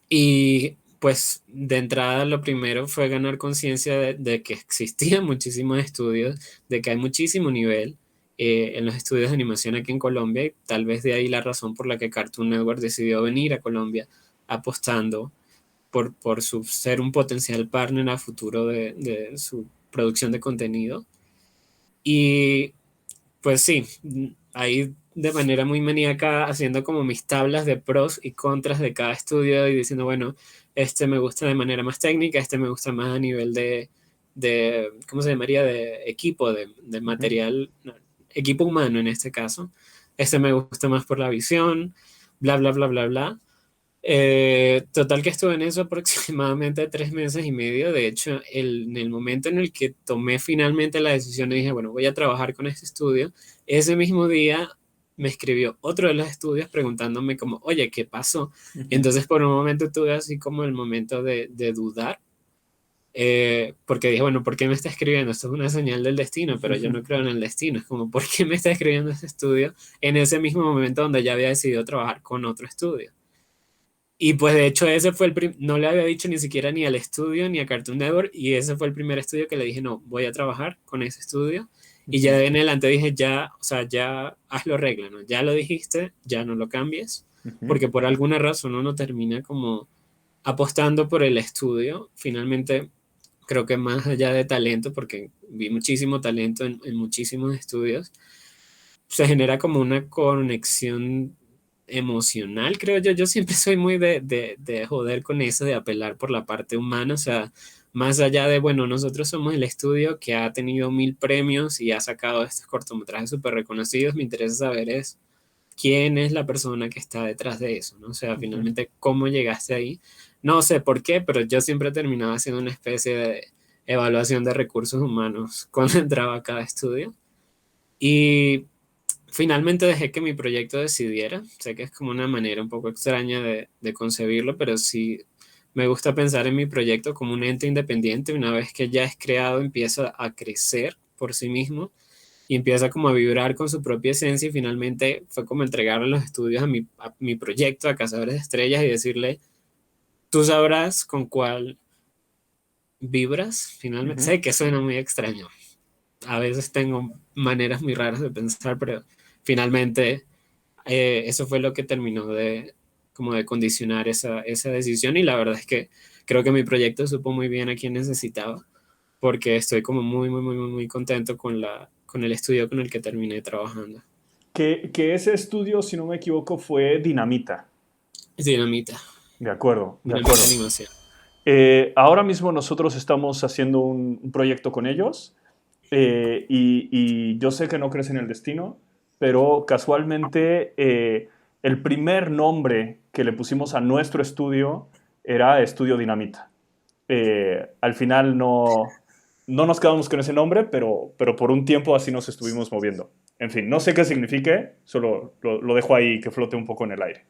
Y pues de entrada lo primero fue ganar conciencia de que existían muchísimos estudios, de que hay muchísimo nivel en los estudios de animación aquí en Colombia, y tal vez de ahí la razón por la que Cartoon Network decidió venir a Colombia, apostando por ser un potencial partner a futuro de su producción de contenido. Y pues sí, ahí de manera muy maníaca haciendo como mis tablas de pros y contras de cada estudio y diciendo, bueno, este me gusta de manera más técnica, este me gusta más a nivel de ¿cómo se llamaría? De equipo, de Ujú. material, no, equipo humano en este caso. Este me gusta más por la visión, bla, bla, bla, bla, bla. Total que estuve en eso aproximadamente 3 meses y medio. De hecho, en el momento en el que tomé finalmente la decisión y dije, bueno, voy a trabajar con este estudio, ese mismo día me escribió otro de los estudios preguntándome como, oye, ¿qué pasó? Ujú. Entonces por un momento tuve así como el momento de dudar, porque dije, bueno, ¿por qué me está escribiendo? Esto es una señal del destino, pero yo no creo en el destino. Es como, ¿por qué me está escribiendo este estudio en ese mismo momento donde ya había decidido trabajar con otro estudio? Y pues de hecho ese fue no le había dicho ni siquiera ni al estudio ni a Cartoon Network, y ese fue el primer estudio que le dije, no, voy a trabajar con ese estudio. Y ya Ujú. de en adelante dije, ya, o sea, ya hazlo regla, ¿no? Ya lo dijiste, ya no lo cambies, Ujú. porque por alguna razón uno termina como apostando por el estudio. Finalmente, creo que más allá de talento, porque vi muchísimo talento en muchísimos estudios, se genera como una conexión emocional, creo yo. Yo siempre soy muy de joder con eso, de apelar por la parte humana, o sea, más allá de, bueno, nosotros somos el estudio que ha tenido 1000 premios y ha sacado estos cortometrajes súper reconocidos, me interesa saber es quién es la persona que está detrás de eso, ¿no? O sea, Ujú. finalmente, ¿cómo llegaste ahí? No sé por qué, pero yo siempre terminaba haciendo una especie de evaluación de recursos humanos cuando entraba a cada estudio. Y finalmente dejé que mi proyecto decidiera. Sé que es como una manera un poco extraña de concebirlo, pero sí me gusta pensar en mi proyecto como un ente independiente. Una vez que ya es creado, empieza a crecer por sí mismo y empieza como a vibrar con su propia esencia, y finalmente fue como entregarle los estudios a mi proyecto, a Cazadores de Estrellas, y decirle, tú sabrás con cuál vibras. Finalmente, Ujú. sé que suena muy extraño. A veces tengo maneras muy raras de pensar, pero finalmente eso fue lo que terminó como de condicionar esa decisión, y la verdad es que creo que mi proyecto supo muy bien a quién necesitaba, porque estoy como muy, muy, muy, muy muy contento con el estudio con el que terminé trabajando. Que ese estudio, si no me equivoco, fue Dinamita. Es Dinamita, De acuerdo, de Dinamita acuerdo. Animación. Ahora mismo nosotros estamos haciendo un proyecto con ellos, y yo sé que no crees en el destino, pero casualmente el primer nombre que le pusimos a nuestro estudio era Estudio Dinamita. Al final no nos quedamos con ese nombre, pero por un tiempo así nos estuvimos moviendo. En fin, no sé qué signifique, solo lo dejo ahí que flote un poco en el aire.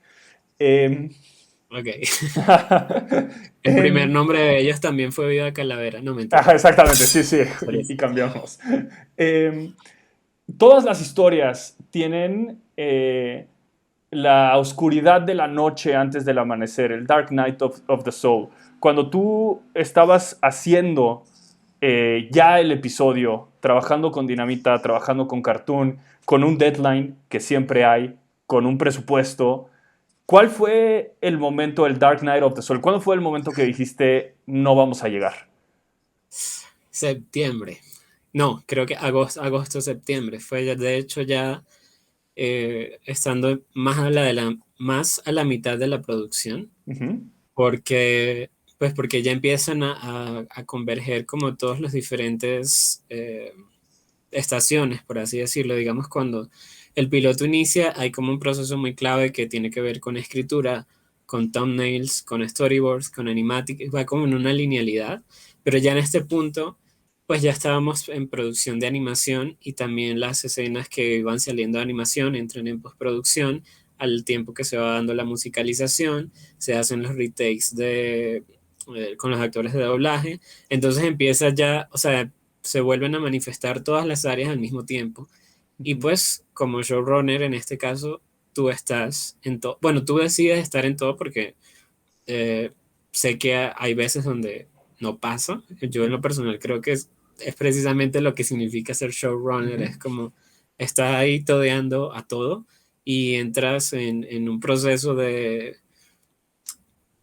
Em, Ok. El primer em, nombre de ellos también fue Vida Calavera, no mentira. Ajá, exactamente, sí, sí, Sorry. y cambiamos. Eh, Todas las historias tienen la oscuridad de la noche antes del amanecer, el Dark Night of the Soul. Cuando tú estabas haciendo ya el episodio, trabajando con Dinamita, trabajando con Cartoon, con un deadline que siempre hay, con un presupuesto, ¿cuál fue el momento, el Dark Night of the Soul? ¿Cuándo fue el momento que dijiste no vamos a llegar? Septiembre. No, creo que agosto, septiembre. Fue de hecho ya estando más a la mitad de la producción, Ujú. porque, pues porque ya empiezan a converger como todos los diferentes estaciones, por así decirlo. Digamos, cuando el piloto inicia, hay como un proceso muy clave que tiene que ver con escritura, con thumbnails, con storyboards, con animatics, va como en una linealidad, pero ya en este punto, pues ya estábamos en producción de animación, y también las escenas que iban saliendo de animación entran en postproducción al tiempo que se va dando la musicalización, se hacen los retakes con los actores de doblaje, entonces empieza ya, o sea, se vuelven a manifestar todas las áreas al mismo tiempo. Y Ujú. pues como showrunner en este caso, tú estás en todo, bueno, tú decides estar en todo porque eh, sé que hay veces donde no pasa. Yo en lo personal creo que es precisamente lo que significa ser showrunner, Ujú. es como estás ahí todeando a todo y entras en un proceso de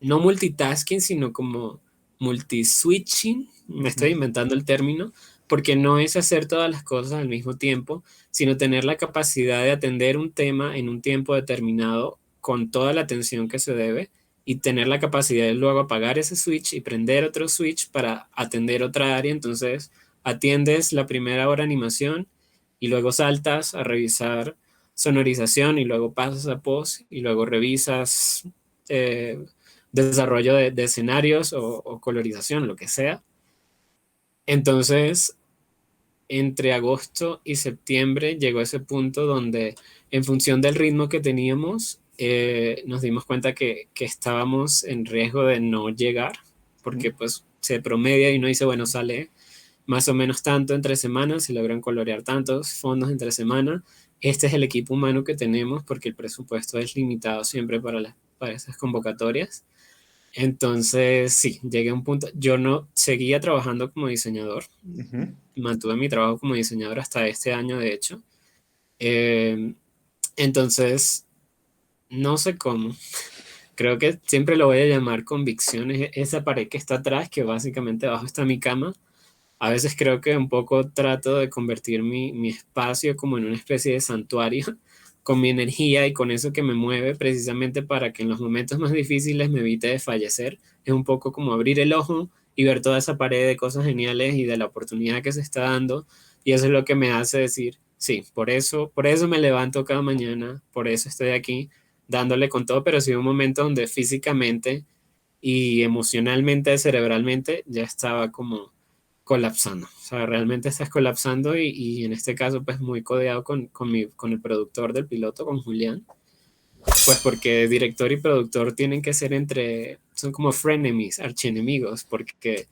no multitasking, sino como multiswitching, me estoy Ujú. inventando el término, porque no es hacer todas las cosas al mismo tiempo, sino tener la capacidad de atender un tema en un tiempo determinado con toda la atención que se debe y tener la capacidad de luego apagar ese switch y prender otro switch para atender otra área. Entonces, atiendes la primera hora animación y luego saltas a revisar sonorización y luego pasas a post y luego revisas eh, desarrollo de escenarios o colorización, lo que sea. Entonces, entre agosto y septiembre llegó ese punto donde, en función del ritmo que teníamos, nos dimos cuenta que estábamos en riesgo de no llegar, porque pues se promedia y uno dice, bueno, sale más o menos tanto entre semanas, se logran colorear tantos fondos entre semana. Este es el equipo humano que tenemos porque el presupuesto es limitado siempre para esas convocatorias. Entonces, sí, llegué a un punto, yo no seguía trabajando como diseñador, Ujú. mantuve mi trabajo como diseñador hasta este año, de hecho. Eh, entonces, no sé cómo, creo que siempre lo voy a llamar convicciones, esa pared que está atrás, que básicamente abajo está mi cama. A veces creo que un poco trato de convertir mi espacio como en una especie de santuario, con mi energía y con eso que me mueve, precisamente para que en los momentos más difíciles me evite de fallecer. Es un poco como abrir el ojo y ver toda esa pared de cosas geniales y de la oportunidad que se está dando. Y eso es lo que me hace decir, sí, por eso me levanto cada mañana, por eso estoy aquí dándole con todo, pero sí un momento donde físicamente y emocionalmente, cerebralmente, ya estaba como colapsando. O sea, realmente estás colapsando y en este caso, pues muy codeado con el productor del piloto, con Julián. Pues porque director y productor tienen que ser son como frenemies, archienemigos, porque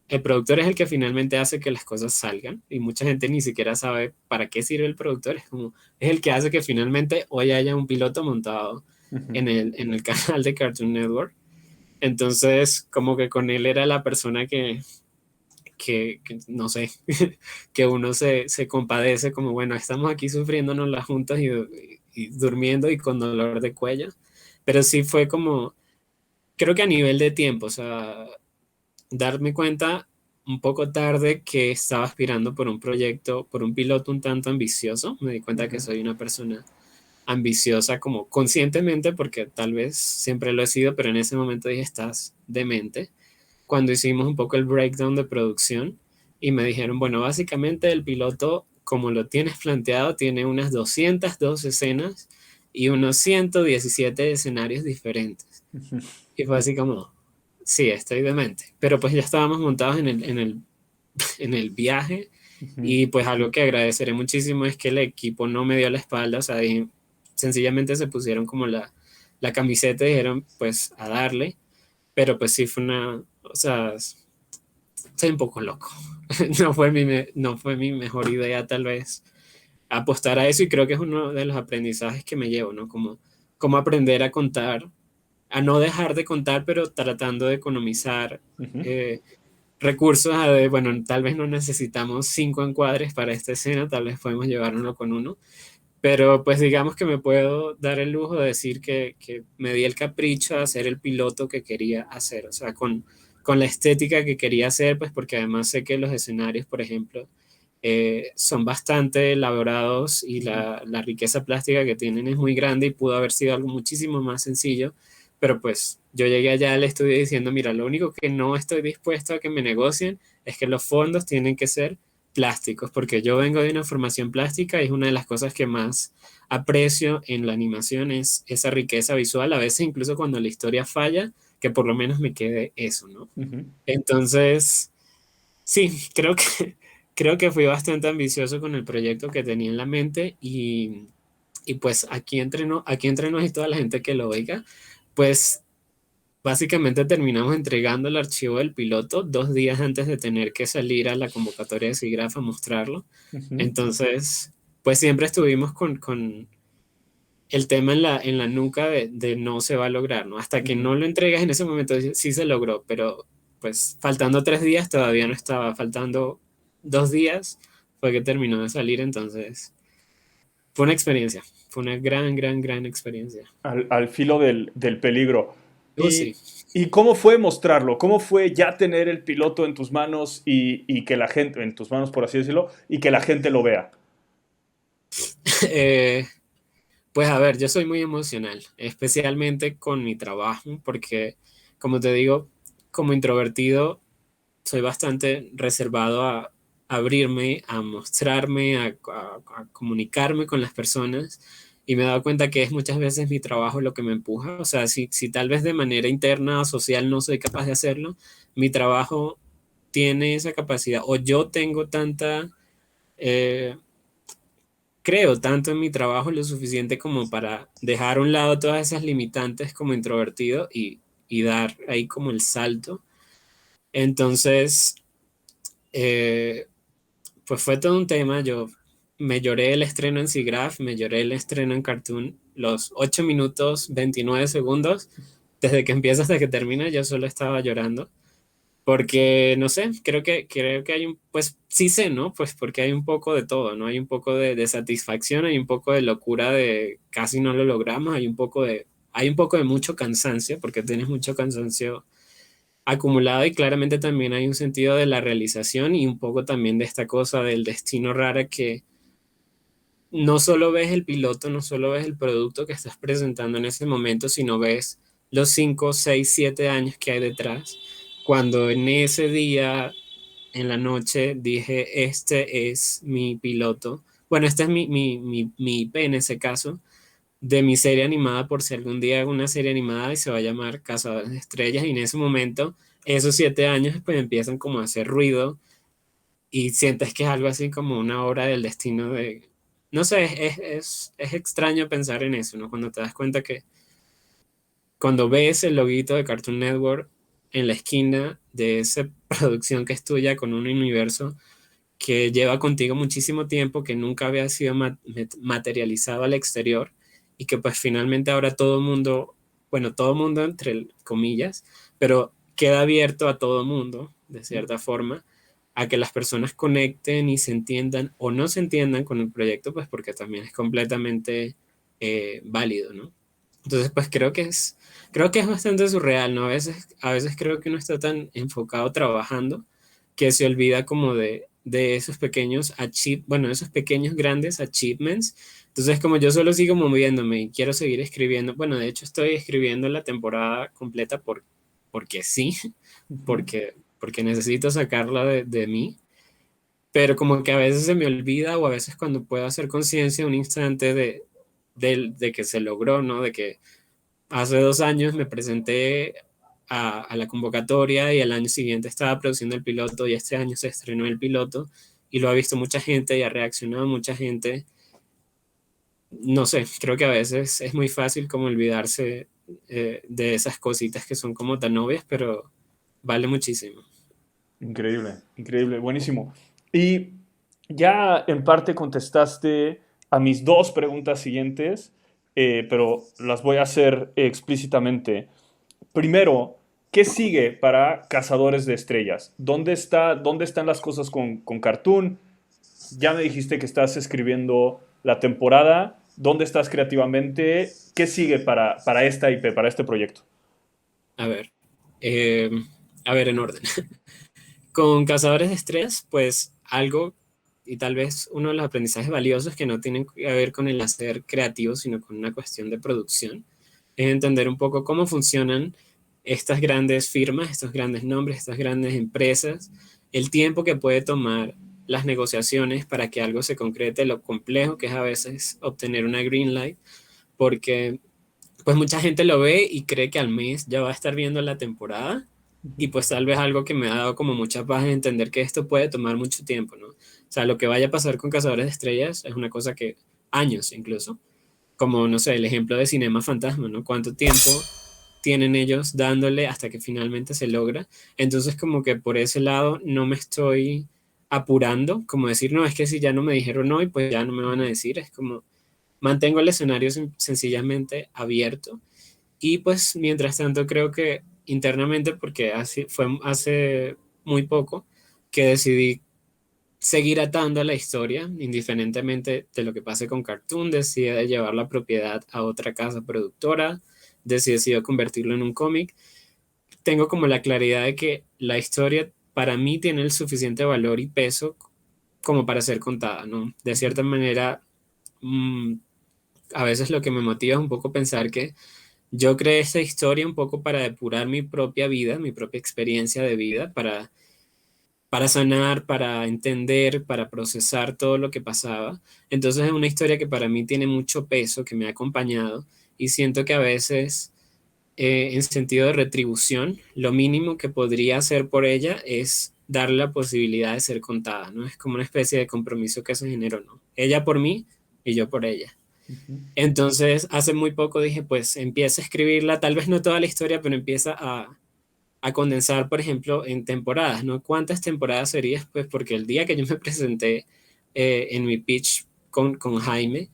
el productor es el que finalmente hace que las cosas salgan y mucha gente ni siquiera sabe para qué sirve el productor. Es el que hace que finalmente hoy haya un piloto montado Ujú. en el canal de Cartoon Network. Entonces, como que con él era la persona que no sé, que uno se compadece como, bueno, estamos aquí sufriéndonos las juntas y durmiendo y con dolor de cuello. Pero sí fue como, creo que a nivel de tiempo, o sea, darme cuenta un poco tarde que estaba aspirando por un proyecto, por un piloto un tanto ambicioso. Me di cuenta que Ujú. soy una persona ambiciosa como conscientemente, porque tal vez siempre lo he sido, pero en ese momento dije, estás demente cuando hicimos un poco el breakdown de producción y me dijeron, bueno, básicamente el piloto, como lo tienes planteado, tiene unas 202 escenas y unos 117 escenarios diferentes. Ujú. Y fue así como, sí, estoy demente. Pero pues ya estábamos montados en el viaje Ujú. y pues algo que agradeceré muchísimo es que el equipo no me dio la espalda, o sea, sencillamente se pusieron como la camiseta y dijeron, pues a darle, pero pues sí fue o sea, soy un poco loco. No fue mi mejor idea tal vez apostar a eso y creo que es uno de los aprendizajes que me llevo, ¿no? Como aprender a contar, a no dejar de contar, pero tratando de economizar Ujú. eh, recursos, bueno, tal vez no necesitamos 5 encuadres para esta escena, tal vez podemos llevárnoslo con uno, pero pues digamos que me puedo dar el lujo de decir que me di el capricho de hacer el piloto que quería hacer, o sea, con la estética que quería hacer, pues porque además sé que los escenarios, por ejemplo, son bastante elaborados y Ujú. la riqueza plástica que tienen es muy grande y pudo haber sido algo muchísimo más sencillo, pero pues yo llegué allá al estudio diciendo, mira, lo único que no estoy dispuesto a que me negocien es que los fondos tienen que ser plásticos, porque yo vengo de una formación plástica y es una de las cosas que más aprecio en la animación es esa riqueza visual, a veces incluso cuando la historia falla, que por lo menos me quede eso, ¿no? Ujú. Entonces, sí, creo que fui bastante ambicioso con el proyecto que tenía en la mente y pues aquí entre nos y toda la gente que lo oiga, pues básicamente terminamos entregando el archivo del piloto 2 días antes de tener que salir a la convocatoria de SIGGRAPH a mostrarlo. Ujú. Entonces, pues siempre estuvimos con el tema en la nuca de no se va a lograr, ¿no? Hasta que Ujú. no lo entregas en ese momento sí se logró, pero pues faltando 3 días todavía no estaba, faltando 2 días fue que terminó de salir, entonces fue una experiencia, fue una gran, gran, gran experiencia. Al filo del peligro. Sí. ¿Y cómo fue mostrarlo? ¿Cómo fue ya tener el piloto en tus manos y que la gente, en tus manos por así decirlo, y que la gente lo vea? Eh, pues a ver, yo soy muy emocional, especialmente con mi trabajo, porque como te digo, como introvertido, soy bastante reservado a abrirme, a mostrarme, a comunicarme con las personas. Y me he dado cuenta que es muchas veces mi trabajo lo que me empuja. O sea, si tal vez de manera interna o social no soy capaz de hacerlo, mi trabajo tiene esa capacidad. O yo tengo tanta, eh, creo tanto en mi trabajo lo suficiente como para dejar a un lado todas esas limitantes como introvertido y dar ahí como el salto. Entonces, eh, pues fue todo un tema. Yo me lloré el estreno en SIGGRAPH, me lloré el estreno en Cartoon, los 8 minutos 29 segundos, desde que empieza hasta que termina, yo solo estaba llorando. Porque, no sé, creo que hay un, pues sí sé, ¿no? Pues porque hay un poco de todo, ¿no? Hay un poco de satisfacción, hay un poco de locura de casi no lo logramos, hay un poco de mucho cansancio, porque tienes mucho cansancio acumulado y claramente también hay un sentido de la realización y un poco también de esta cosa del destino rara que no solo ves el piloto, no solo ves el producto que estás presentando en ese momento, sino ves los 5 6 7 años que hay detrás. Cuando en ese día, en la noche, dije, este es mi piloto, bueno, este es mi IP en ese caso, de mi serie animada, por si algún día hago una serie animada y se va a llamar Cazadores de Estrellas, y en ese momento, esos 7 años pues empiezan como a hacer ruido y sientes que es algo así como una obra del destino de... No sé, es extraño pensar en eso, ¿no? Cuando te das cuenta que cuando ves el loguito de Cartoon Network en la esquina de esa producción que es tuya con un universo que lleva contigo muchísimo tiempo, que nunca había sido materializado al exterior y que pues finalmente ahora todo el mundo, bueno, todo el mundo entre comillas, pero queda abierto a todo el mundo, de cierta forma, a que las personas conecten y se entiendan o no se entiendan con el proyecto, pues porque también es completamente válido, ¿no? Entonces, pues creo que es bastante surreal, ¿no? A veces creo que uno está tan enfocado trabajando que se olvida como de esos pequeños bueno, esos pequeños grandes achievements. Entonces, como yo solo sigo moviéndome y quiero seguir escribiendo, bueno, de hecho estoy escribiendo la temporada completa porque sí, Ujú. porque necesito sacarla de mí, pero como que a veces se me olvida o a veces cuando puedo hacer conciencia un instante de que se logró, ¿no? De que hace 2 años me presenté a la convocatoria y el año siguiente estaba produciendo el piloto y este año se estrenó el piloto y lo ha visto mucha gente y ha reaccionado mucha gente. No sé, creo que a veces es muy fácil como olvidarse de esas cositas que son como tan obvias, pero vale muchísimo. Increíble, increíble, buenísimo. Y ya en parte contestaste a mis dos preguntas siguientes, pero las voy a hacer explícitamente. Primero, ¿qué sigue para Cazadores de Estrellas? Dónde están las cosas con Cartoon? Ya me dijiste que estás escribiendo la temporada. ¿Dónde estás creativamente? ¿Qué sigue para esta IP, para este proyecto? A ver, eh, a ver en orden. Con Cazadores de Estrellas, pues algo, y tal vez uno de los aprendizajes valiosos que no tienen que ver con el hacer creativo, sino con una cuestión de producción, es entender un poco cómo funcionan estas grandes firmas, estos grandes nombres, estas grandes empresas, el tiempo que puede tomar las negociaciones para que algo se concrete, lo complejo que es a veces obtener una green light, porque pues mucha gente lo ve y cree que al mes ya va a estar viendo la temporada y pues tal vez algo que me ha dado como mucha paz es entender que esto puede tomar mucho tiempo, ¿no? O sea, lo que vaya a pasar con Cazadores de Estrellas es una cosa que años incluso, como no sé, el ejemplo de Cinema Fantasma, ¿no? ¿Cuánto tiempo tienen ellos dándole hasta que finalmente se logra? Entonces como que por ese lado no me estoy apurando, como decir, no, es que si ya no me dijeron hoy, pues ya no me van a decir, es como mantengo el escenario sencillamente abierto y pues mientras tanto creo que internamente, porque así fue hace muy poco que decidí seguir atando a la historia, indiferentemente de lo que pase con Cartoon, decide llevar la propiedad a otra casa productora, decidió convertirlo en un cómic. Tengo como la claridad de que la historia para mí tiene el suficiente valor y peso como para ser contada, ¿no? De cierta manera, mm, a veces lo que me motiva es un poco pensar que yo creé esta historia un poco para depurar mi propia vida, mi propia experiencia de vida, para sanar, para entender, para procesar todo lo que pasaba. Entonces es una historia que para mí tiene mucho peso, que me ha acompañado y siento que a veces, en sentido de retribución, lo mínimo que podría hacer por ella es darle la posibilidad de ser contada, ¿no? Es como una especie de compromiso que se generó, ¿no? Ella por mí y yo por ella. Ujú. Entonces, hace muy poco dije, pues empieza a escribirla, tal vez no toda la historia, pero empieza a condensar, por ejemplo, en temporadas, ¿no? ¿Cuántas temporadas serías? Pues porque el día que yo me presenté en mi pitch con Jaime,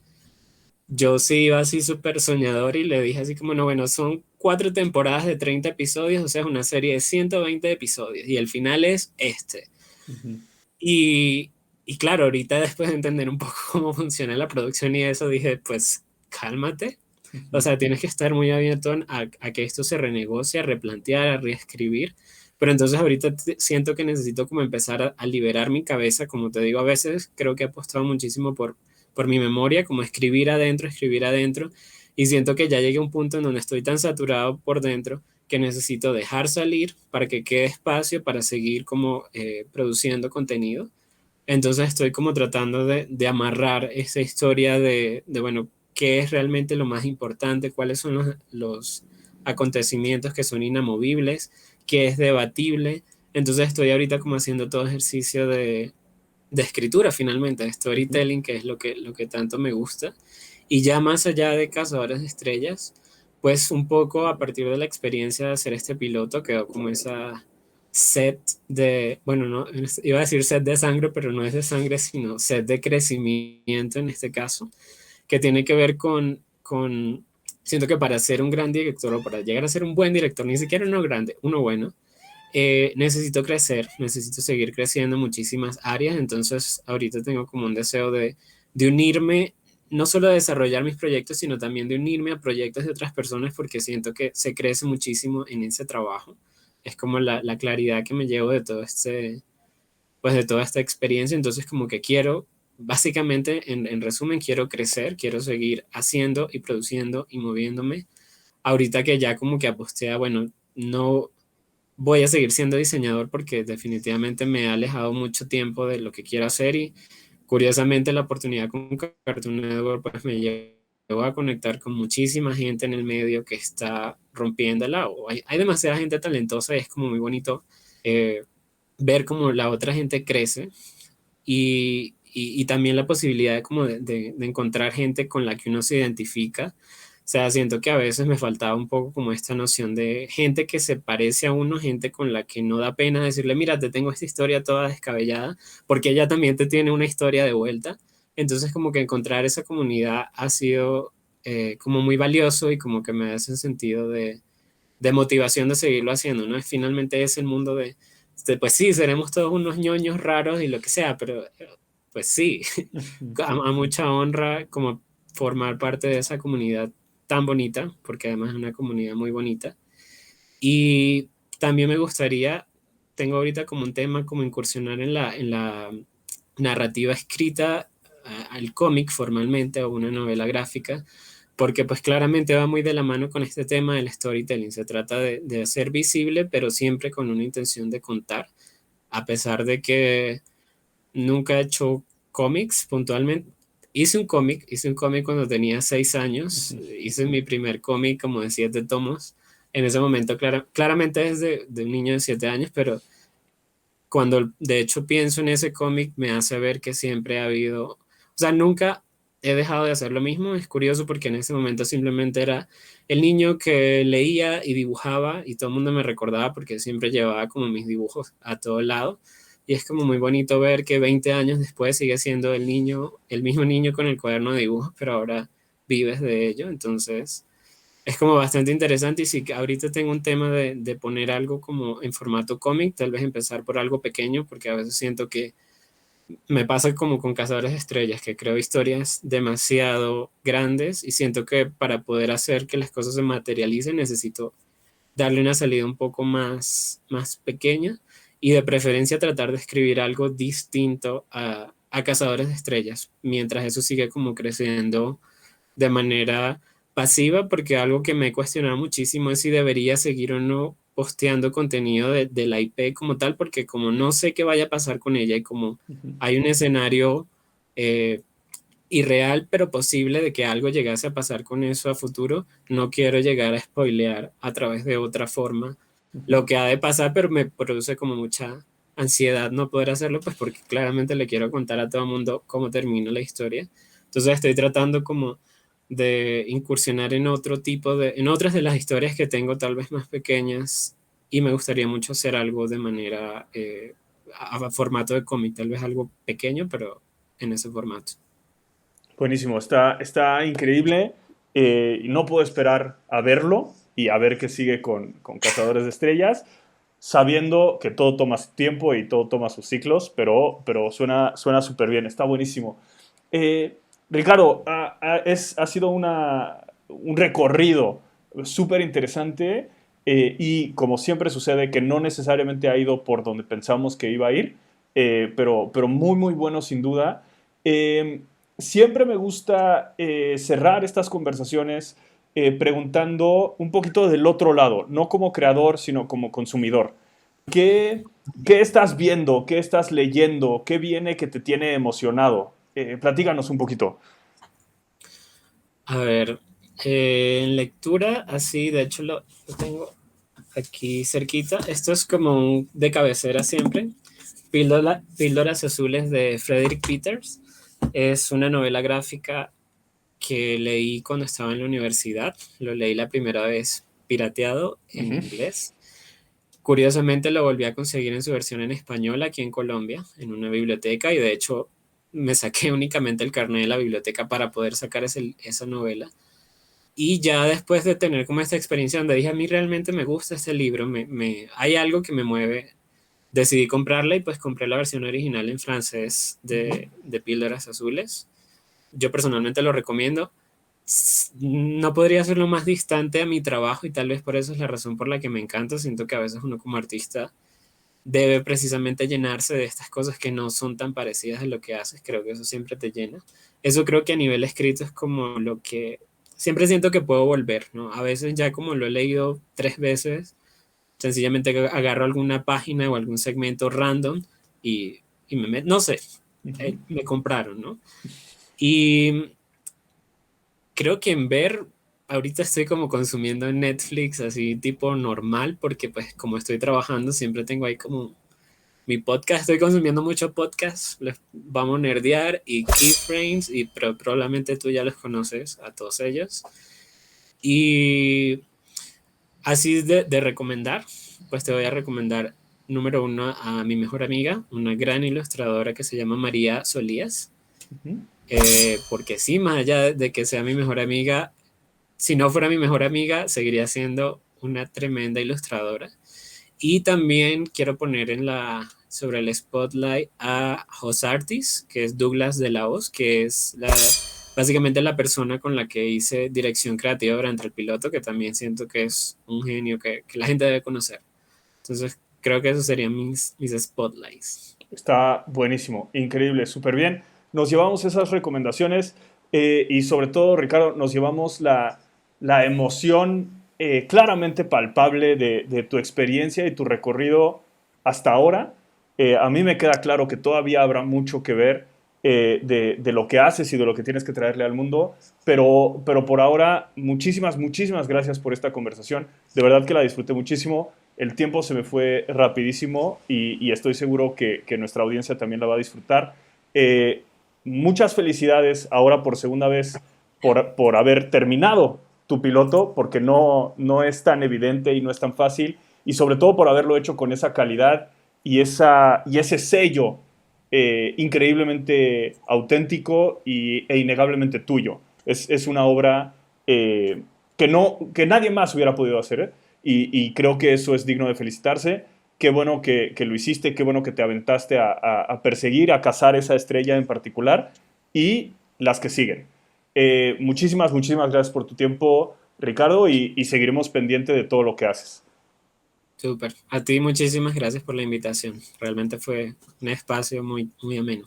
yo sí iba así súper soñador y le dije así como, no, bueno, son 4 temporadas de 30 episodios, o sea, es una serie de 120 episodios y el final es este. Ujú. Y, y claro, ahorita después de entender un poco cómo funciona la producción y eso, dije, pues cálmate. O Ujú. sea, tienes que estar muy abierto a que esto se renegocie, a replantear, a reescribir. Pero entonces ahorita siento que necesito como empezar a liberar mi cabeza. Como te digo, a veces creo que he apostado muchísimo por mi memoria, como escribir adentro, escribir adentro. Y siento que ya llegué a un punto en donde estoy tan saturado por dentro que necesito dejar salir para que quede espacio para seguir como produciendo contenido. Entonces estoy como tratando de amarrar esa historia bueno, qué es realmente lo más importante, cuáles son los acontecimientos que son inamovibles, qué es debatible. Entonces estoy ahorita como haciendo todo ejercicio de escritura finalmente, de Ujú. storytelling, que es lo que tanto me gusta. Y ya más allá de Cazadores de Estrellas, pues un poco a partir de la experiencia de hacer este piloto, quedó como esa set de, bueno, no, iba a decir set de sangre, pero no es de sangre, sino set de crecimiento en este caso, que tiene que ver siento que para ser un gran director o para llegar a ser un buen director, ni siquiera uno grande, uno bueno, necesito crecer, necesito seguir creciendo en muchísimas áreas, entonces ahorita tengo como un deseo de unirme, no solo a desarrollar mis proyectos, sino también de unirme a proyectos de otras personas porque siento que se crece muchísimo en ese trabajo. Es como la claridad que me llevo de todo pues de toda esta experiencia, entonces como que quiero, básicamente, en resumen, quiero crecer, quiero seguir haciendo y produciendo y moviéndome. Ahorita que ya como que aposté a, bueno, no voy a seguir siendo diseñador porque definitivamente me ha alejado mucho tiempo de lo que quiero hacer y curiosamente la oportunidad con Cartoon Network pues me llevó a conectar con muchísima gente en el medio que está rompiéndola. O hay demasiada gente talentosa y es como muy bonito eh, ver cómo la otra gente crece y también la posibilidad de, como de encontrar gente con la que uno se identifica. O sea, siento que a veces me faltaba un poco como esta noción de gente que se parece a uno, gente con la que no da pena decirle, mira, te tengo esta historia toda descabellada, porque ella también te tiene una historia de vuelta. Entonces, como que encontrar esa comunidad ha sido como muy valioso y como que me da ese sentido de motivación de seguirlo haciendo, ¿no? Finalmente es el mundo pues sí, seremos todos unos ñoños raros y lo que sea, pero pues sí, Ujú. a mucha honra como formar parte de esa comunidad tan bonita, porque además es una comunidad muy bonita. Y también me gustaría, tengo ahorita como un tema como incursionar en la narrativa escrita al cómic formalmente o una novela gráfica, porque pues claramente va muy de la mano con este tema del storytelling. Se trata de hacer visible, pero siempre con una intención de contar, a pesar de que nunca he hecho cómics puntualmente. Hice un cómic cuando tenía 6 años, Ujú. hice mi primer cómic como de 7 tomos. En ese momento, claramente es de un niño de 7 años, pero cuando de hecho pienso en ese cómic me hace ver que siempre ha habido, o sea, nunca he dejado de hacer lo mismo. Es curioso porque en ese momento simplemente era el niño que leía y dibujaba y todo el mundo me recordaba porque siempre llevaba como mis dibujos a todo lado. Y es como muy bonito ver que 20 años después sigue siendo el niño, el mismo niño con el cuaderno de dibujos, pero ahora vives de ello. Entonces, es como bastante interesante y sí que ahorita tengo un tema de poner algo como en formato cómic, tal vez empezar por algo pequeño, porque a veces siento que me pasa como con Cazadores de Estrellas, que creo historias demasiado grandes y siento que para poder hacer que las cosas se materialicen necesito darle una salida un poco más pequeña y de preferencia tratar de escribir algo distinto a Cazadores de Estrellas, mientras eso sigue como creciendo de manera pasiva, porque algo que me he cuestionado muchísimo es si debería seguir o no posteando contenido de la IP como tal, porque como no sé qué vaya a pasar con ella y como Ujú. hay un escenario eh, irreal pero posible de que algo llegase a pasar con eso a futuro, no quiero llegar a spoilear a través de otra forma lo Ujú. que ha de pasar, pero me produce como mucha ansiedad no poder hacerlo, pues porque claramente le quiero contar a todo el mundo cómo termina la historia. Entonces estoy tratando como de incursionar en otro tipo en otras de las historias que tengo tal vez más pequeñas y me gustaría mucho hacer algo de manera a formato de cómic, tal vez algo pequeño, pero en ese formato. Buenísimo, está increíble y no puedo esperar a verlo y a ver qué sigue con Cazadores de Estrellas, sabiendo que todo toma su tiempo y todo toma sus ciclos, pero suena súper bien, está buenísimo. Eh, Ricardo, ha sido un recorrido súper interesante y como siempre sucede que no necesariamente ha ido por donde pensamos que iba a ir, pero muy, muy bueno sin duda. Eh, Siempre me gusta cerrar estas conversaciones preguntando un poquito del otro lado, no como creador, sino como consumidor. ¿Qué, qué estás viendo? ¿Qué estás leyendo? ¿Qué viene que te tiene emocionado? Platícanos un poquito. A ver, en lectura, así, de hecho lo tengo aquí cerquita. Esto es como un de cabecera siempre. Píldoras Azules de Frederick Peters. Es una novela gráfica que leí cuando estaba en la universidad. Lo leí la primera vez pirateado en Ujú. inglés. Curiosamente lo volví a conseguir en su versión en español aquí en Colombia, en una biblioteca, y de hecho me saqué únicamente el carnet de la biblioteca para poder sacar esa novela. Y ya después de tener como esta experiencia donde dije, a mí realmente me gusta este libro, hay algo que me mueve, decidí comprarla y pues compré la versión original en francés Ujú. de Píldoras Azules. Yo personalmente lo recomiendo. No podría ser lo más distante a mi trabajo y tal vez por eso es la razón por la que me encanta. Siento que a veces uno como artista debe precisamente llenarse de estas cosas que no son tan parecidas a lo que haces. Creo que eso siempre te llena. Eso creo que a nivel escrito es como lo que siempre siento que puedo volver, ¿no? A veces ya como lo he leído 3 veces, sencillamente agarro alguna página o algún segmento random y me meto, no sé, Ujú. me compraron, ¿no? Y creo que en ver, ahorita estoy como consumiendo Netflix así tipo normal, porque pues como estoy trabajando siempre tengo ahí como mi podcast, estoy consumiendo mucho podcast, vamos a nerdear y Keyframes, y probablemente tú ya los conoces a todos ellos. Y así de recomendar, pues te voy a recomendar número uno a mi mejor amiga, una gran ilustradora que se llama María Solías, Ujú. porque sí, más allá de que sea mi mejor amiga, si no fuera mi mejor amiga, seguiría siendo una tremenda ilustradora. Y también quiero poner sobre el spotlight a Jos Artis, que es Douglas de la Hoz, que es básicamente la persona con la que hice dirección creativa durante el piloto, que también siento que es un genio que la gente debe conocer. Entonces, creo que esos serían mis spotlights. Está buenísimo, increíble, súper bien. Nos llevamos esas recomendaciones y sobre todo, Ricardo, nos llevamos la emoción claramente palpable de tu experiencia y tu recorrido hasta ahora. A mí me queda claro que todavía habrá mucho que ver de lo que haces y de lo que tienes que traerle al mundo, pero por ahora, muchísimas, muchísimas gracias por esta conversación. De verdad que la disfruté muchísimo. El tiempo se me fue rapidísimo y estoy seguro que nuestra audiencia también la va a disfrutar. Eh, Muchas felicidades ahora por segunda vez por haber terminado tu piloto, porque no es tan evidente y no es tan fácil, y sobre todo por haberlo hecho con esa calidad y ese sello increíblemente auténtico e innegablemente tuyo. Es una obra que nadie más hubiera podido hacer, ¿eh? Y creo que eso es digno de felicitarse. qué bueno que lo hiciste, qué bueno que te aventaste a perseguir, a cazar esa estrella en particular y las que siguen. Muchísimas gracias por tu tiempo, Ricardo, y seguiremos pendiente de todo lo que haces. Súper. A ti muchísimas gracias por la invitación. Realmente fue un espacio muy, muy ameno.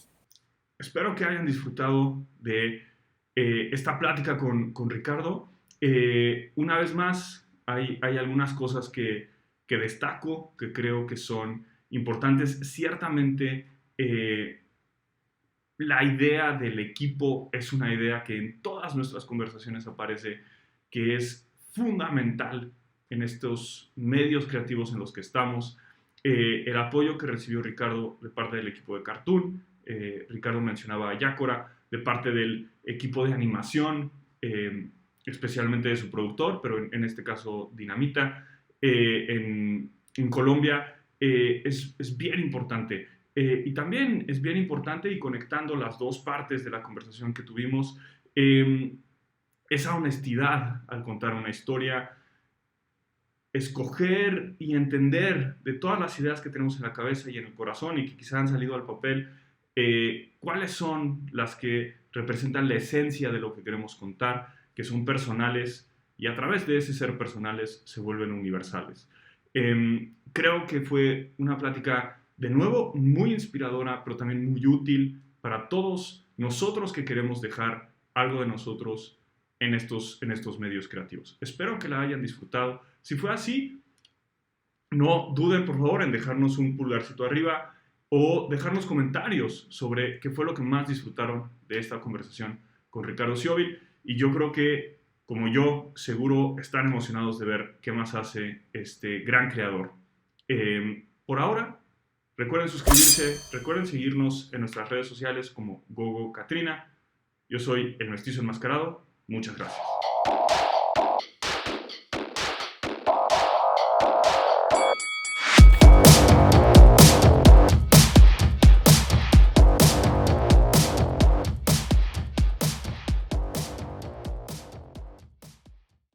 Espero que hayan disfrutado de esta plática con Ricardo. Una vez más, hay algunas cosas que destaco, que creo que son importantes. Ciertamente, la idea del equipo es una idea que en todas nuestras conversaciones aparece, que es fundamental en estos medios creativos en los que estamos. El apoyo que recibió Ricardo de parte del equipo de Cartoon, Ricardo mencionaba a Yácora, de parte del equipo de animación, especialmente de su productor, pero en este caso Dinamita, en Colombia, es bien importante. Y también es bien importante, y conectando las dos partes de la conversación que tuvimos, esa honestidad al contar una historia, escoger y entender de todas las ideas que tenemos en la cabeza y en el corazón y que quizás han salido al papel, cuáles son las que representan la esencia de lo que queremos contar, que son personales y a través de ese ser personales se vuelven universales. Creo que fue una plática de nuevo muy inspiradora, pero también muy útil para todos nosotros que queremos dejar algo de nosotros en estos medios creativos. Espero que la hayan disfrutado. Si fue así, no duden por favor en dejarnos un pulgarcito arriba o dejarnos comentarios sobre qué fue lo que más disfrutaron de esta conversación con Ricardo Schiovil. Y yo creo que, como yo, seguro están emocionados de ver qué más hace este gran creador. Por ahora, recuerden suscribirse, recuerden seguirnos en nuestras redes sociales como Gogo Katrina. Yo soy el Mestizo Enmascarado. Muchas gracias.